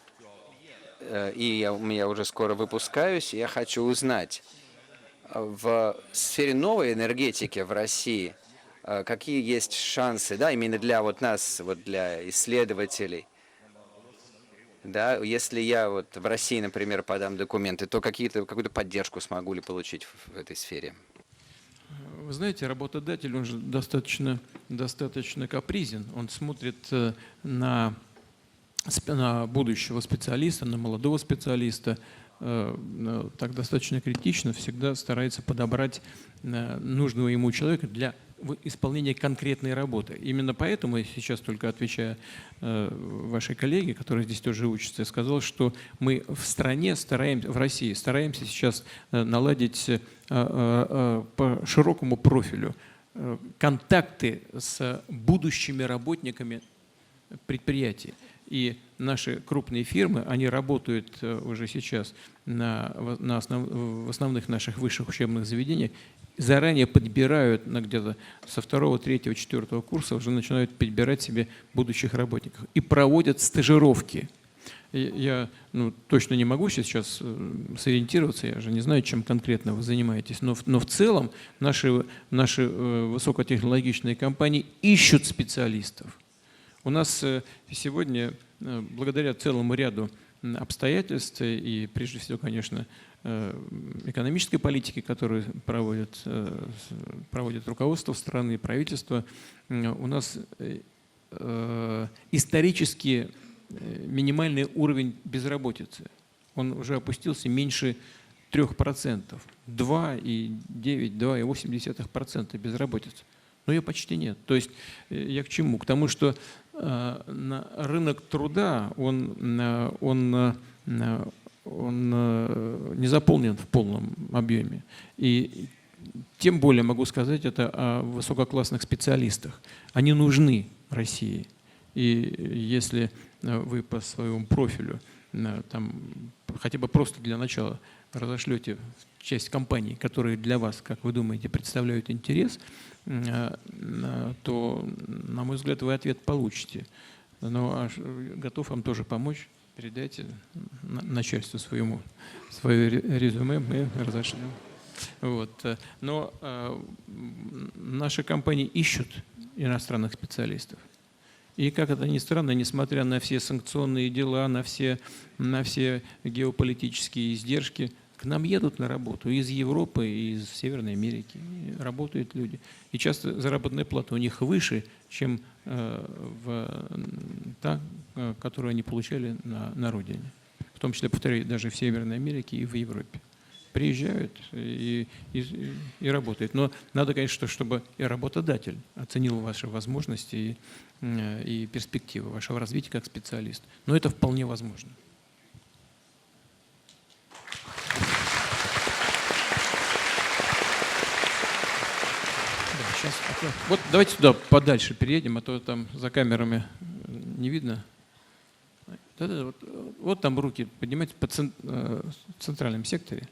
и я уже скоро выпускаюсь, и я хочу узнать, в сфере новой энергетики в России какие есть шансы, да, именно для вот нас, вот для исследователей, да, если я вот в России, например, подам документы, то какую-то поддержку смогу ли получить в этой сфере? Вы знаете, работодатель, он же достаточно капризен. Он смотрит на будущего специалиста, на молодого специалиста, так достаточно критично, всегда старается подобрать нужного ему человека для исполнения конкретной работы. Именно поэтому я сейчас, только отвечая вашей коллеге, которая здесь тоже учится, я сказал, что мы в стране в России стараемся сейчас наладить по широкому профилю контакты с будущими работниками предприятий. И наши крупные фирмы, они работают уже сейчас в основных наших высших учебных заведениях, заранее подбирают, где-то со 2-го, 3-го, 4-го курса уже начинают подбирать себе будущих работников и проводят стажировки. Я точно не могу сейчас сориентироваться, я же не знаю, чем конкретно вы занимаетесь, но в целом наши высокотехнологичные компании ищут специалистов. У нас сегодня, благодаря целому ряду обстоятельств и, прежде всего, конечно, экономической политики, которую проводит руководство страны, правительство, у нас исторически минимальный уровень безработицы. Он уже опустился меньше 3%, 2,9, 2,8% безработицы. Но ее почти нет. То есть я к чему? К тому, что рынок труда, он не заполнен в полном объеме. И тем более могу сказать это о высококлассных специалистах. Они нужны России. И если вы по своему профилю там, хотя бы просто для начала разошлете часть компаний, которые для вас, как вы думаете, представляют интерес, то, на мой взгляд, вы ответ получите. Но готов вам тоже помочь. Передайте начальству своему свое резюме, мы разошлем. Вот. Но наши компании ищут иностранных специалистов. И, как это ни странно, несмотря на все санкционные дела, на все геополитические издержки, к нам едут на работу из Европы, из Северной Америки. Работают люди. И часто заработная плата у них выше, чем та, которую они получали на родине. В том числе, повторяю, даже в Северной Америке и в Европе. Приезжают и работают. Но надо, конечно, чтобы и работодатель оценил ваши возможности и перспективы вашего развития как специалист. Но это вполне возможно. Сейчас. Вот давайте сюда подальше переедем, а то там за камерами не видно. Вот там руки поднимайте в центральном секторе.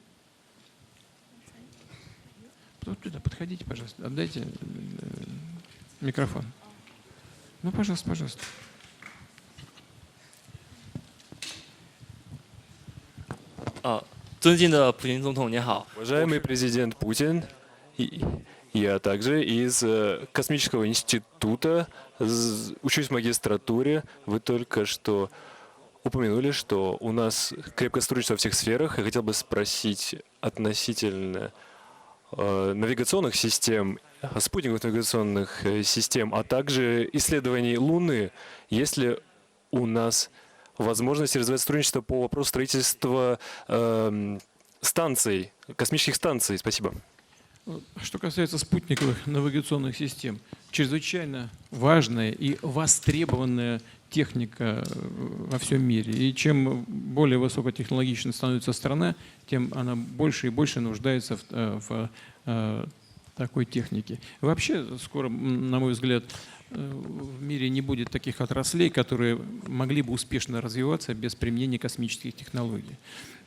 Вот туда подходите, пожалуйста. Отдайте микрофон. Ну, пожалуйста, пожалуйста. Уважаемый президент Путин, я также из Космического института, учусь в магистратуре. Вы только что упомянули, что у нас крепкое сотрудничество во всех сферах. Я хотел бы спросить относительно навигационных систем, спутниковых навигационных систем, а также исследований Луны. Есть ли у нас возможности развивать сотрудничество по вопросу строительства станций, космических станций? Спасибо. Что касается спутниковых навигационных систем, чрезвычайно важная и востребованная техника во всем мире. И чем более высокотехнологичной становится страна, тем она больше и больше нуждается в такой технике. Вообще, скоро, на мой взгляд, в мире не будет таких отраслей, которые могли бы успешно развиваться без применения космических технологий.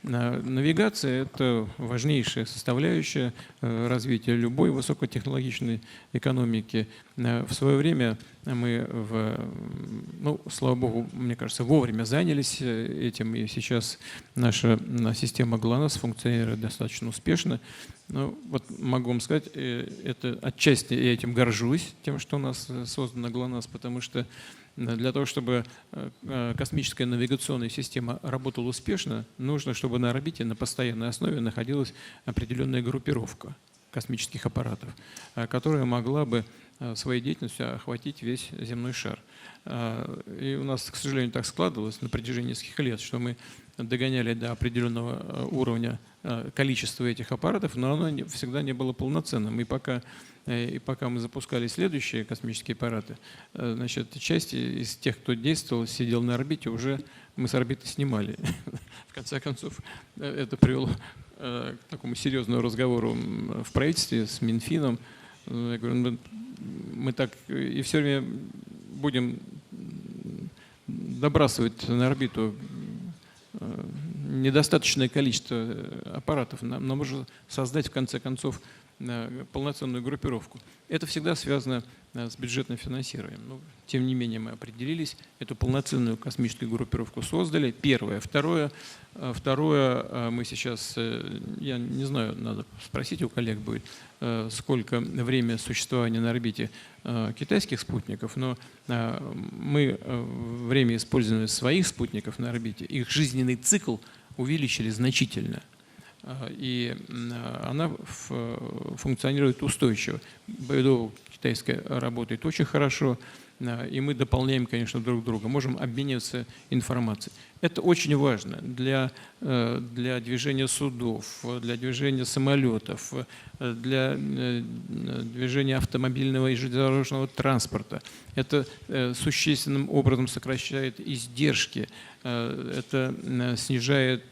Навигация — это важнейшая составляющая развития любой высокотехнологичной экономики. В свое время мы, слава богу, мне кажется, вовремя занялись этим, и сейчас наша система ГЛОНАСС функционирует достаточно успешно. Но вот могу вам сказать, это отчасти я этим горжусь, тем, что у нас создана ГЛОНАСС, потому что для того, чтобы космическая навигационная система работала успешно, нужно, чтобы на орбите на постоянной основе находилась определенная группировка космических аппаратов, которая могла бы своей деятельностью охватить весь земной шар. И у нас, к сожалению, так складывалось на протяжении нескольких лет, что мы догоняли до определенного уровня количество этих аппаратов, но оно всегда не было полноценным. И пока мы запускали следующие космические аппараты, значит, часть из тех, кто действовал, сидел на орбите, уже мы с орбиты снимали. В конце концов, это привело к такому серьезному разговору в правительстве с Минфином. Я говорю, мы так и все время будем добрасывать на орбиту недостаточное количество аппаратов. Нам нужно создать, в конце концов, полноценную группировку. Это всегда связано с бюджетным финансированием. Но, тем не менее, мы определились, эту полноценную космическую группировку создали. Первое. Второе, мы сейчас, я не знаю, надо спросить у коллег будет, сколько время существования на орбите китайских спутников, но мы время использования своих спутников на орбите, их жизненный цикл увеличили значительно. И она функционирует устойчиво. БДО китайская работает очень хорошо, и мы дополняем, конечно, друг друга, можем обмениваться информацией. Это очень важно для движения судов, для движения самолетов, для движения автомобильного и железнодорожного транспорта. Это существенным образом сокращает издержки, это снижает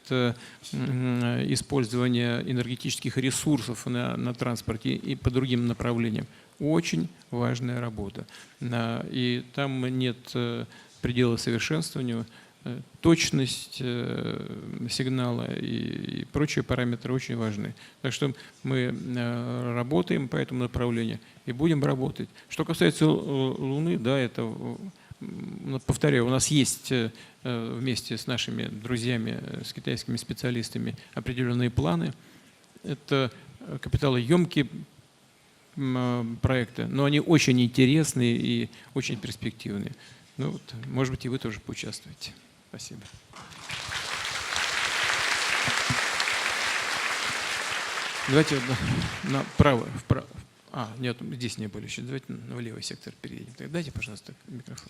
использование энергетических ресурсов на транспорте и по другим направлениям. Очень важная работа. И там нет предела совершенствованию. Точность сигнала и прочие параметры очень важны. Так что мы работаем по этому направлению и будем работать. Что касается Луны, да, это, повторяю, у нас есть вместе с нашими друзьями, с китайскими специалистами определенные планы. Это капиталоемкие проекты, но они очень интересные и очень перспективные. Ну вот, может быть, и вы тоже поучаствуете. Спасибо. Давайте направо. Нет, здесь не были еще. Давайте в левый сектор переедем. Дайте, пожалуйста, микрофон.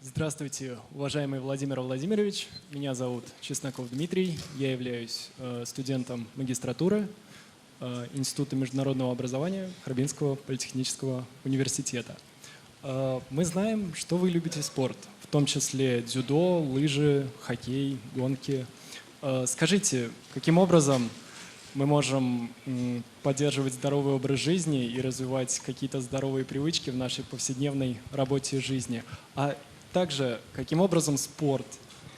Здравствуйте, уважаемый Владимир Владимирович. Меня зовут Чесноков Дмитрий. Я являюсь студентом магистратуры Института международного образования Харбинского политехнического университета. Мы знаем, что вы любите спорт, в том числе дзюдо, лыжи, хоккей, гонки. Скажите, каким образом мы можем поддерживать здоровый образ жизни и развивать какие-то здоровые привычки в нашей повседневной работе и жизни? А также, каким образом спорт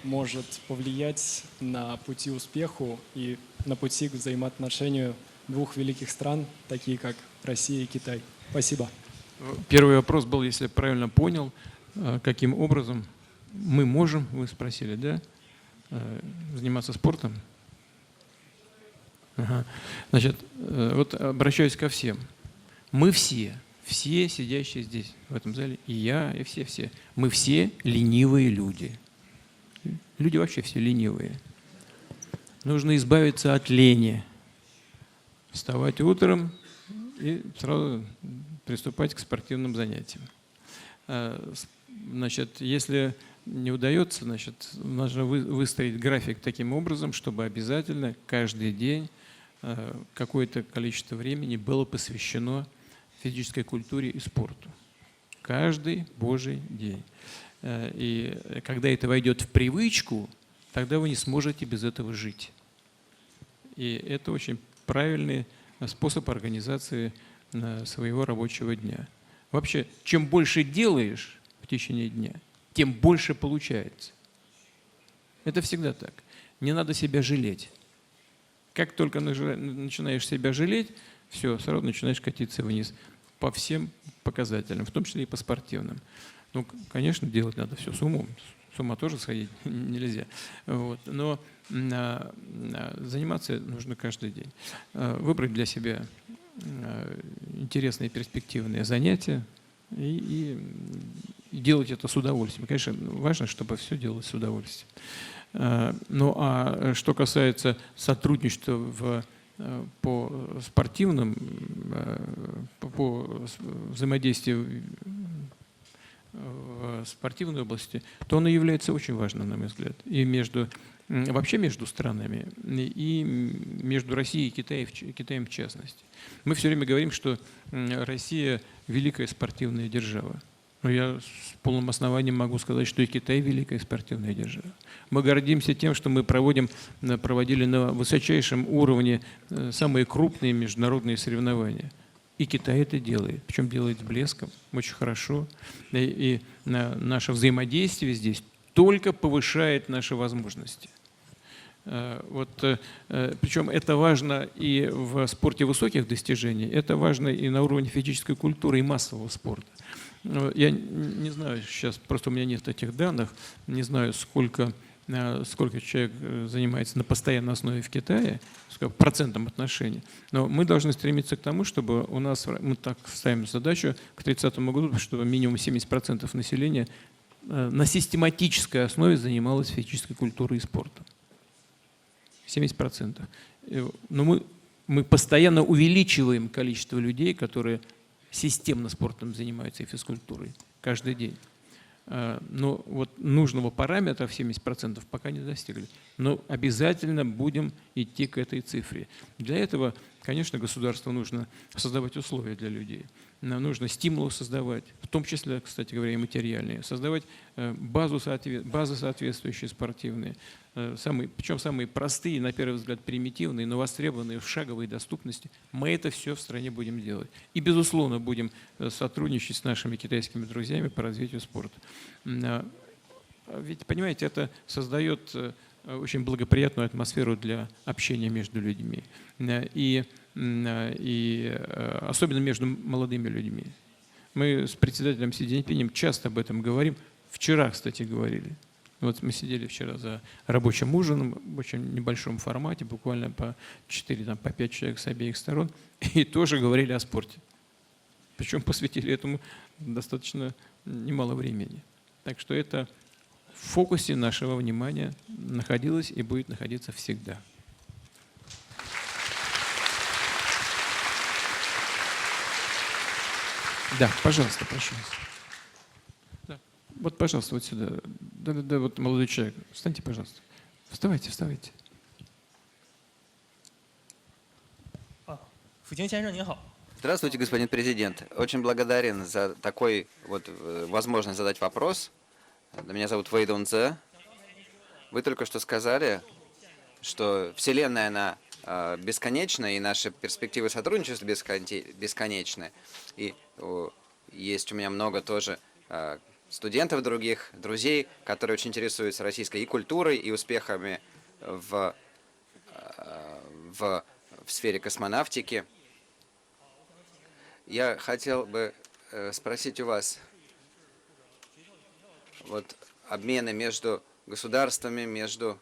может повлиять на пути к успеху и на пути к взаимоотношению двух великих стран, такие как Россия и Китай? Спасибо. Первый вопрос был, если я правильно понял, каким образом мы можем, вы спросили, да, заниматься спортом? Ага. Значит, вот обращаюсь ко всем. Мы все сидящие здесь, в этом зале, и я, и все, мы все ленивые люди. Люди вообще все ленивые. Нужно избавиться от лени. Вставать утром и сразу приступать к спортивным занятиям. Значит, если не удается, значит, нужно выстроить график таким образом, чтобы обязательно каждый день какое-то количество времени было посвящено физической культуре и спорту. Каждый божий день. И когда это войдет в привычку, тогда вы не сможете без этого жить. И это очень правильный способ организации своего рабочего дня. Вообще, чем больше делаешь в течение дня, тем больше получается. Это всегда так. Не надо себя жалеть. Как только начинаешь себя жалеть, все, сразу начинаешь катиться вниз по всем показателям, в том числе и по спортивным. Ну, конечно, делать надо все с умом. С ума тоже сходить нельзя. Вот. Но заниматься нужно каждый день. Выбрать для себя интересные перспективные занятия и делать это с удовольствием. Конечно, важно, чтобы все делалось с удовольствием. Ну а что касается сотрудничества по спортивным, по взаимодействию в спортивной области, то оно является очень важным, на мой взгляд, и вообще между странами, и между Россией и Китаем в частности. Мы все время говорим, что Россия – великая спортивная держава. Но я с полным основанием могу сказать, что и Китай – великая спортивная держава. Мы гордимся тем, что мы проводили на высочайшем уровне самые крупные международные соревнования. И Китай это делает, причем делает с блеском, очень хорошо. И наше взаимодействие здесь только повышает наши возможности. Причем это важно и в спорте высоких достижений, это важно и на уровне физической культуры и массового спорта. Я не знаю сейчас, просто у меня нет этих данных, не знаю, сколько человек занимается на постоянной основе в Китае, в процентном отношении. Но мы должны стремиться к тому, чтобы у нас, мы так ставим задачу к 30 году, чтобы минимум 70% населения на систематической основе занималось физической культурой и спортом. 70%. Но мы постоянно увеличиваем количество людей, которые системно спортом занимаются и физкультурой каждый день. Но вот нужного параметра в 70% пока не достигли. Но обязательно будем идти к этой цифре. Для этого, конечно, государству нужно создавать условия для людей. Нужно стимулы создавать, в том числе, кстати говоря, и материальные. Создавать базы соответствующие спортивные. Причем самые простые, на первый взгляд, примитивные, но востребованные в шаговой доступности. Мы это все в стране будем делать. И, безусловно, будем сотрудничать с нашими китайскими друзьями по развитию спорта. Ведь, понимаете, это создает очень благоприятную атмосферу для общения между людьми. И особенно между молодыми людьми. Мы с председателем Си Цзиньпинем часто об этом говорим. Вчера, кстати, говорили. Вот мы сидели вчера за рабочим ужином в очень небольшом формате, буквально по 4, по 5 человек с обеих сторон, и тоже говорили о спорте. Причем посвятили этому достаточно немало времени. Так что это в фокусе нашего внимания находилось и будет находиться всегда. Да, пожалуйста, прошу вас. Да. Вот, пожалуйста, вот сюда. Да, вот молодой человек. Встаньте, пожалуйста. Вставайте. Здравствуйте, господин президент. Очень благодарен за такой возможность задать вопрос. Меня зовут Вэй Дун Цзэ. Вы только что сказали, что Вселенная, она бесконечна, и наши перспективы сотрудничества бесконечны. И есть у меня много тоже студентов других, друзей, которые очень интересуются российской и культурой, и успехами в сфере космонавтики. Я хотел бы спросить у вас, обмены между государствами, между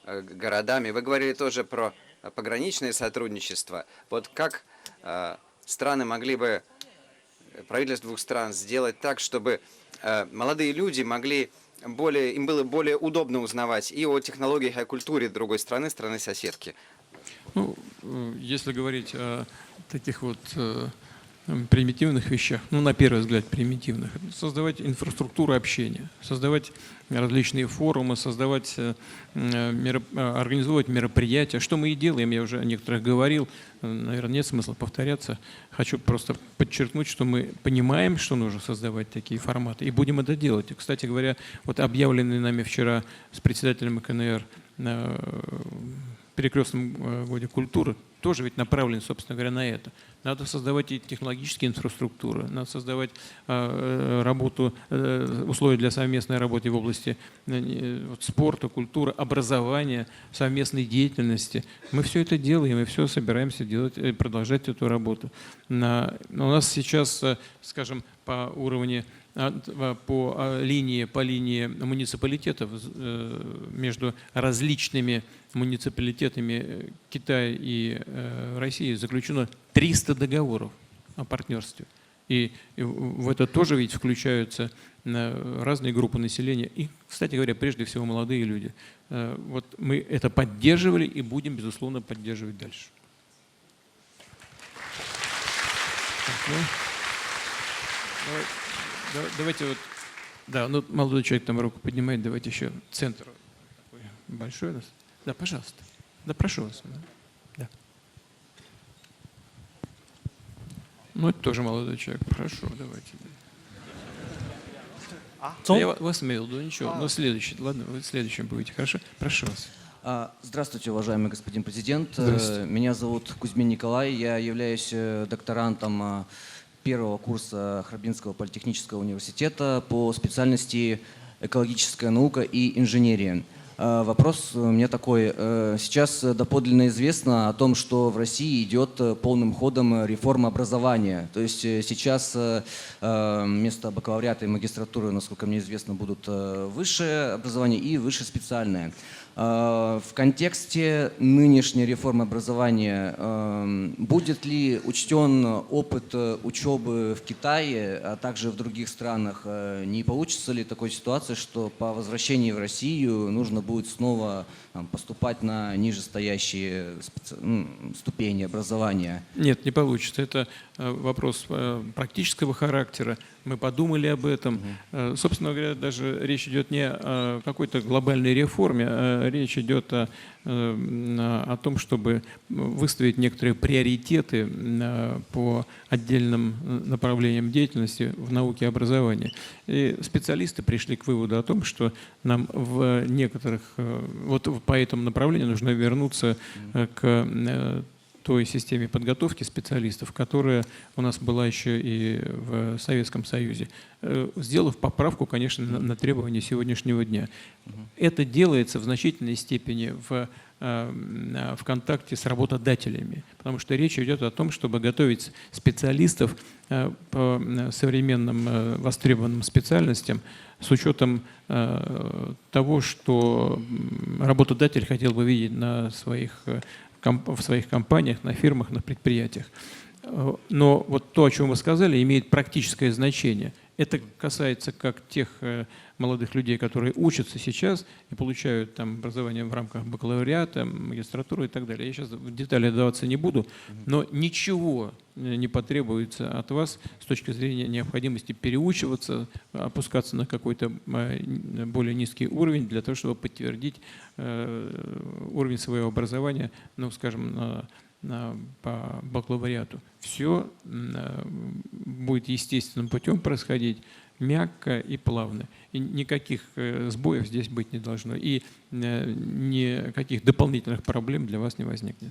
городами. Вы говорили тоже про пограничное сотрудничество. Как страны могли бы, правительства двух стран, сделать так, чтобы молодые люди им было более удобно узнавать и о технологиях, и о культуре другой страны-соседки? Ну, если говорить о таких примитивных вещах, ну, на первый взгляд, примитивных. Создавать инфраструктуру общения, создавать различные форумы, организовывать мероприятия, что мы и делаем, я уже о некоторых говорил, наверное, нет смысла повторяться. Хочу просто подчеркнуть, что мы понимаем, что нужно создавать такие форматы, и будем это делать. И, кстати говоря, вот объявленный нами вчера с председателем КНР перекрестном годе культуры тоже ведь направлен, собственно говоря, на это. Надо создавать и технологические инфраструктуры, надо создавать условия для совместной работы в области спорта, культуры, образования, совместной деятельности. Мы все это делаем и все собираемся делать, продолжать эту работу. У нас сейчас, скажем, по линии муниципалитетов между различными муниципалитетами Китая и России заключено 300 договоров о партнерстве. И в это тоже ведь включаются разные группы населения. И, кстати говоря, прежде всего молодые люди. Вот мы это поддерживали и будем, безусловно, поддерживать дальше. Давайте вот, да, ну молодой человек там руку поднимает, давайте еще центр такой большой у нас. Да, пожалуйста. Да, прошу вас. Да. Ну, это тоже молодой человек. Хорошо, давайте. Я вас имел в виду, ничего. Но следующий, ладно, вы следующим будете. Хорошо? Прошу вас. Здравствуйте, уважаемый господин президент. Меня зовут Кузьмин Николай. Я являюсь докторантом первого курса Харбинского политехнического университета по специальности экологическая наука и инженерия. Вопрос у меня такой. Сейчас доподлинно известно о том, что в России идет полным ходом реформа образования. То есть сейчас вместо бакалавриата и магистратуры, насколько мне известно, будут высшее образование и высшее специальное. В контексте нынешней реформы образования будет ли учтен опыт учебы в Китае, а также в других странах? Не получится ли такой ситуации, что по возвращении в Россию нужно будет снова поступать на нижестоящие ступени образования? Нет, не получится. Это вопрос практического характера. Мы подумали об этом. Собственно говоря, даже речь идет не о какой-то глобальной реформе, а речь идет о том, чтобы выставить некоторые приоритеты по отдельным направлениям деятельности в науке и образовании. И специалисты пришли к выводу о том, что нам в некоторых, вот по этому направлению нужно вернуться к той системе подготовки специалистов, которая у нас была еще и в Советском Союзе, сделав поправку, конечно, на требования сегодняшнего дня. Это делается в значительной степени в контакте с работодателями, потому что речь идет о том, чтобы готовить специалистов по современным востребованным специальностям с учетом того, что работодатель хотел бы видеть в своих компаниях, на фирмах, на предприятиях. Но вот то, о чем вы сказали, имеет практическое значение. Это касается как тех молодых людей, которые учатся сейчас и получают там образование в рамках бакалавриата, магистратуры и так далее. Я сейчас в детали вдаваться не буду, но ничего не потребуется от вас с точки зрения необходимости переучиваться, опускаться на какой-то более низкий уровень для того, чтобы подтвердить уровень своего образования, ну, скажем, по бакалавриату. Все будет естественным путем происходить, мягко и плавно. И никаких сбоев здесь быть не должно. И никаких дополнительных проблем для вас не возникнет.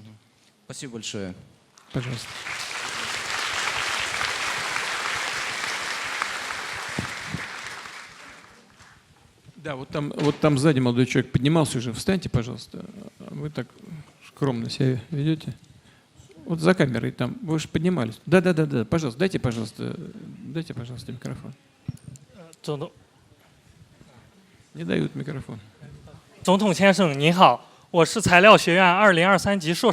Спасибо большое. Пожалуйста. Да, вот там сзади молодой человек поднимался уже. Встаньте, пожалуйста. Вы так скромно себя ведете. Вот за камерой там. Вы же поднимались. Да. Пожалуйста, дайте, пожалуйста, микрофон. Не дают микрофон.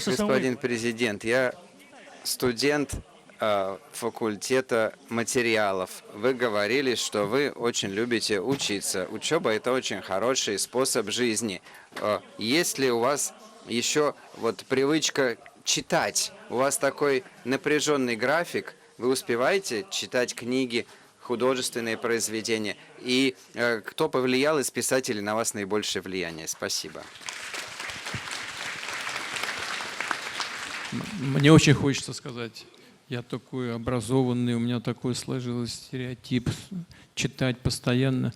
Господин президент, я студент факультета материалов. Вы говорили, что вы очень любите учиться. Учеба – это очень хороший способ жизни. Есть ли у вас еще вот привычка читать? У вас такой напряженный график, Вы успеваете читать книги, художественные произведения? И кто повлиял из писателей на вас наибольшее влияние? Спасибо. Мне очень хочется сказать, я такой образованный, у меня такой сложился стереотип читать постоянно.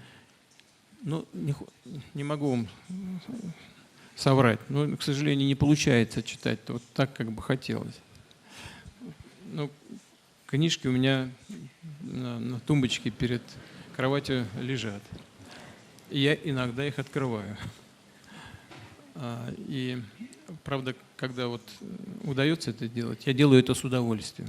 Ну, не могу вам соврать, но, к сожалению, не получается читать вот так, как бы хотелось. Ну, книжки у меня на тумбочке перед кроватью лежат. И я иногда их открываю. И правда, когда вот удается это делать, я делаю это с удовольствием.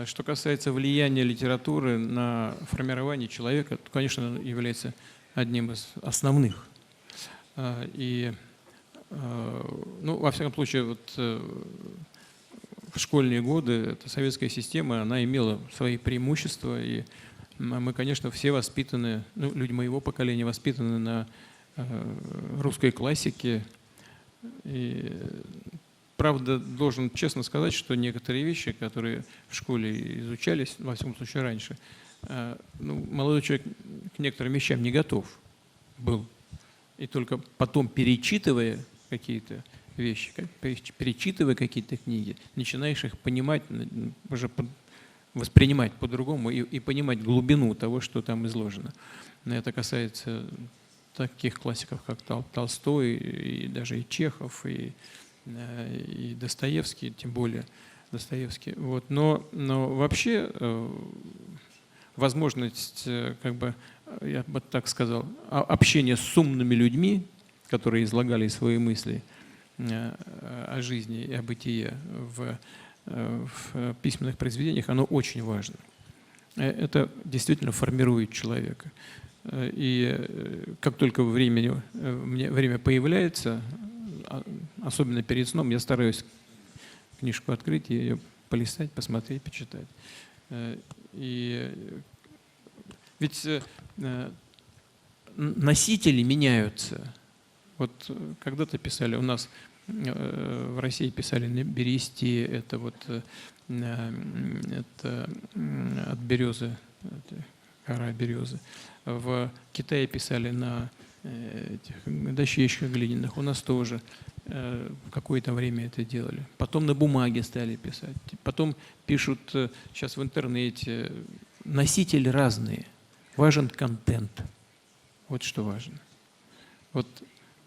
Что касается влияния литературы на формирование человека, то, конечно, является одним из основных. И, ну, во всяком случае, вот в школьные годы эта советская система, она имела свои преимущества, и мы, конечно, все воспитаны, ну, люди моего поколения воспитаны на русской классике. И, правда, должен честно сказать, что некоторые вещи, которые в школе изучались, во всяком случае раньше, ну, молодой человек к некоторым вещам не готов был. И только потом, перечитывая какие-то вещи, перечитывая какие-то книги, начинаешь их понимать, уже воспринимать по-другому и понимать глубину того, что там изложено. Это касается таких классиков, как Толстой, и даже и Чехов, и Достоевский, тем более Достоевский. Вот. Но вообще возможность, как бы, я бы так сказал, общения с умными людьми, которые излагали свои мысли о жизни и о бытие в письменных произведениях, оно очень важно. Это действительно формирует человека. И как только время появляется, особенно перед сном, я стараюсь книжку открыть и ее полистать, посмотреть, почитать. И ведь носители меняются. Вот когда-то писали, у нас в России писали на бересте, это вот это от березы, кора березы. В Китае писали на этих дощечках глиняных. У нас тоже какое-то время это делали. Потом на бумаге стали писать. Потом пишут сейчас в интернете. Носители разные. Важен контент. Вот что важно. Вот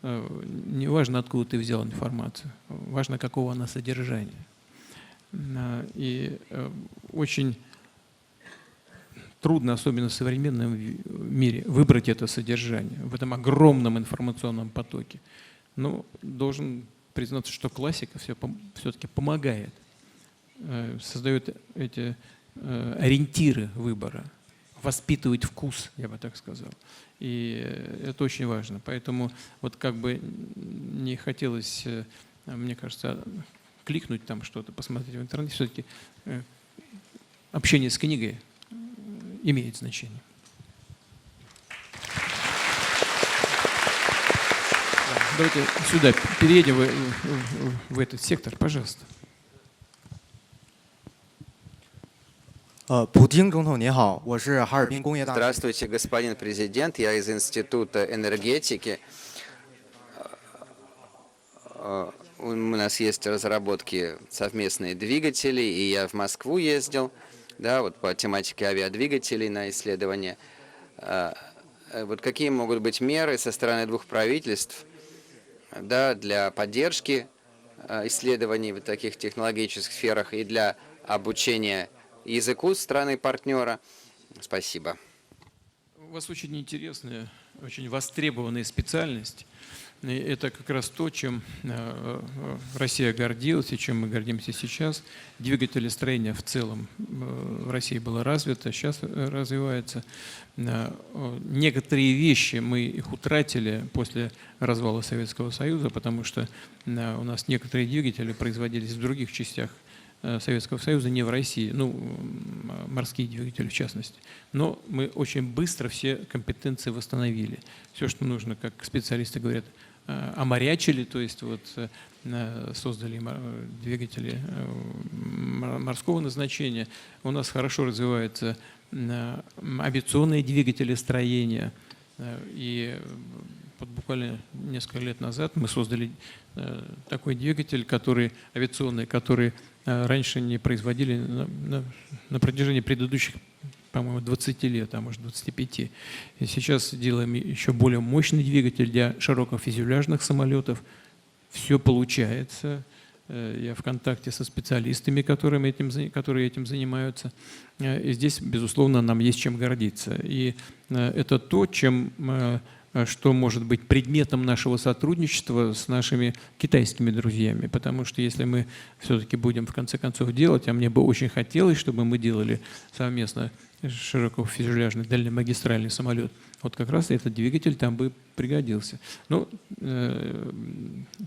не важно, откуда ты взял информацию. Важно, какого она содержания. И очень трудно, особенно в современном мире, выбрать это содержание в этом огромном информационном потоке. Но должен признаться, что классика все-таки помогает, создает эти ориентиры выбора, воспитывает вкус, я бы так сказал. И это очень важно. Поэтому вот как бы не хотелось, мне кажется, кликнуть там что-то, посмотреть в интернете, все-таки общение с книгой имеет значение. Давайте сюда переедем в этот сектор, пожалуйста. Здравствуйте, господин президент. Я из Института энергетики. У нас есть разработки совместные двигателей, и я в Москву ездил, да, вот по тематике авиадвигателей на исследование. Вот какие могут быть меры со стороны двух правительств, да, для поддержки исследований в таких технологических сферах и для обучения языку страны-партнера? Спасибо. У вас очень интересная, очень востребованная специальность. И это как раз то, чем Россия гордилась и чем мы гордимся сейчас. Двигателестроение в целом в России было развито, сейчас развивается. Некоторые вещи мы их утратили после развала Советского Союза, потому что у нас некоторые двигатели производились в других частях Советского Союза, не в России, ну, морские двигатели в частности. Но мы очень быстро все компетенции восстановили. Все, что нужно, как специалисты говорят, оморячили, то есть вот создали двигатели морского назначения. У нас хорошо развиваются авиационные двигатели строения. И вот буквально несколько лет назад мы создали такой двигатель, авиационный, который раньше не производили на протяжении предыдущих, по-моему, 20 лет, а может 25. И сейчас делаем еще более мощный двигатель для широкофюзеляжных самолетов. Все получается. Я в контакте со специалистами, которые этим занимаются. И здесь, безусловно, нам есть чем гордиться. И это то, что может быть предметом нашего сотрудничества с нашими китайскими друзьями. Потому что если мы все-таки будем в конце концов делать, а мне бы очень хотелось, чтобы мы делали совместно широкофюзеляжный дальнемагистральный самолет, вот как раз этот двигатель там бы пригодился. Ну,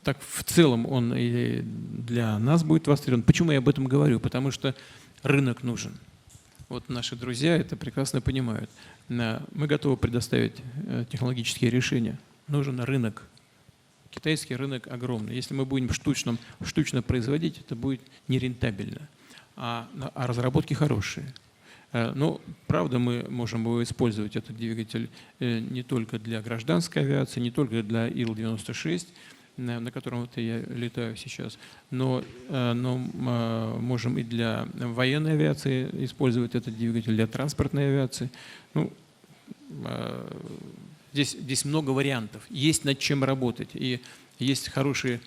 так в целом он и для нас будет востребован. Почему я об этом говорю? Потому что рынок нужен. Вот наши друзья это прекрасно понимают. Мы готовы предоставить технологические решения. Нужен рынок. Китайский рынок огромный. Если мы будем штучно производить, это будет нерентабельно. А разработки хорошие. Но, правда, мы можем его использовать, этот двигатель, не только для гражданской авиации, не только для Ил-96, на котором я летаю сейчас, но можем и для военной авиации использовать этот двигатель, для транспортной авиации. Ну, здесь много вариантов, есть над чем работать, и есть хорошие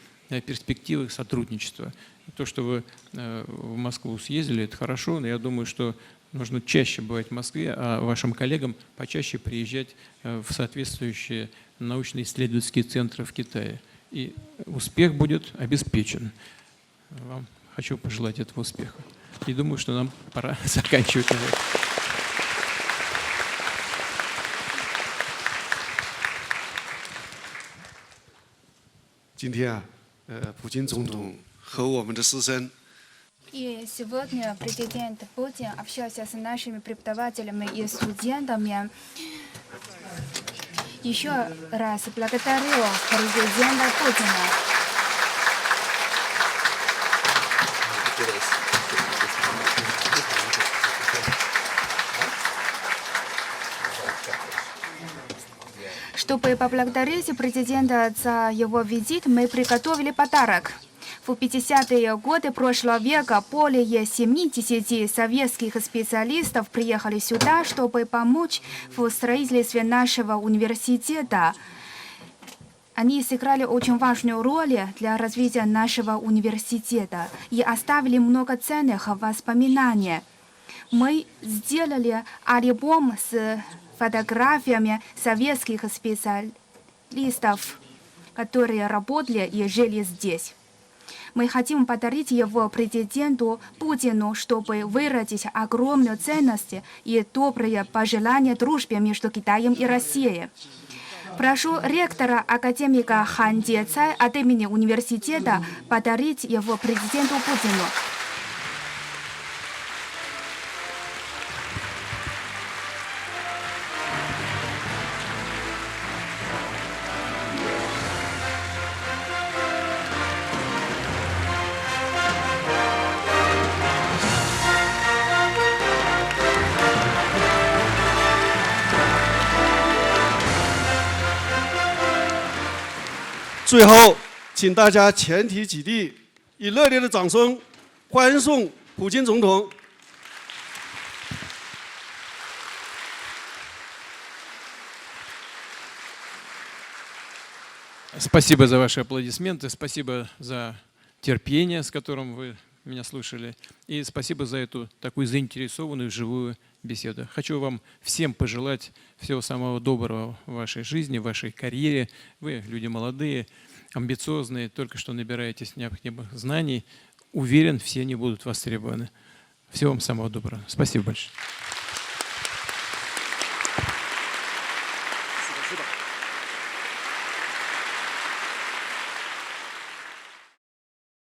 перспективы сотрудничества. То, что вы в Москву съездили, это хорошо, но я думаю, что нужно чаще бывать в Москве, а вашим коллегам почаще приезжать в соответствующие научно-исследовательские центры в Китае. И успех будет обеспечен. Вам хочу пожелать этого успеха. И думаю, что нам пора заканчивать. 今天普京总统和我们的师生 И сегодня президент Путин общался с нашими преподавателями и студентами. Еще раз благодарю президента Путина. Чтобы поблагодарить президента за его визит, мы приготовили подарок. В 50-е годы прошлого века более 70 советских специалистов приехали сюда, чтобы помочь в строительстве нашего университета. Они сыграли очень важную роль для развития нашего университета и оставили много ценных воспоминаний. Мы сделали альбом с фотографиями советских специалистов, которые работали и жили здесь. Мы хотим подарить его президенту Путину, чтобы выразить огромную ценность и добрые пожелания дружбе между Китаем и Россией. Прошу ректора академика Хан Децай от имени университета подарить его президенту Путину.最后，请大家全体起立，以热烈的掌声欢送普京总统。 Спасибо за ваши аплодисменты, спасибо за терпение, с которым вы меня слушали, и спасибо за эту такую заинтересованную живую беседу. Хочу вам всем пожелать всего самого доброго в вашей жизни, в вашей карьере. Вы люди молодые, амбициозные, только что набираетесь необходимых знаний. Уверен, все они будут востребованы. Всего вам самого доброго. Спасибо большое. Спасибо.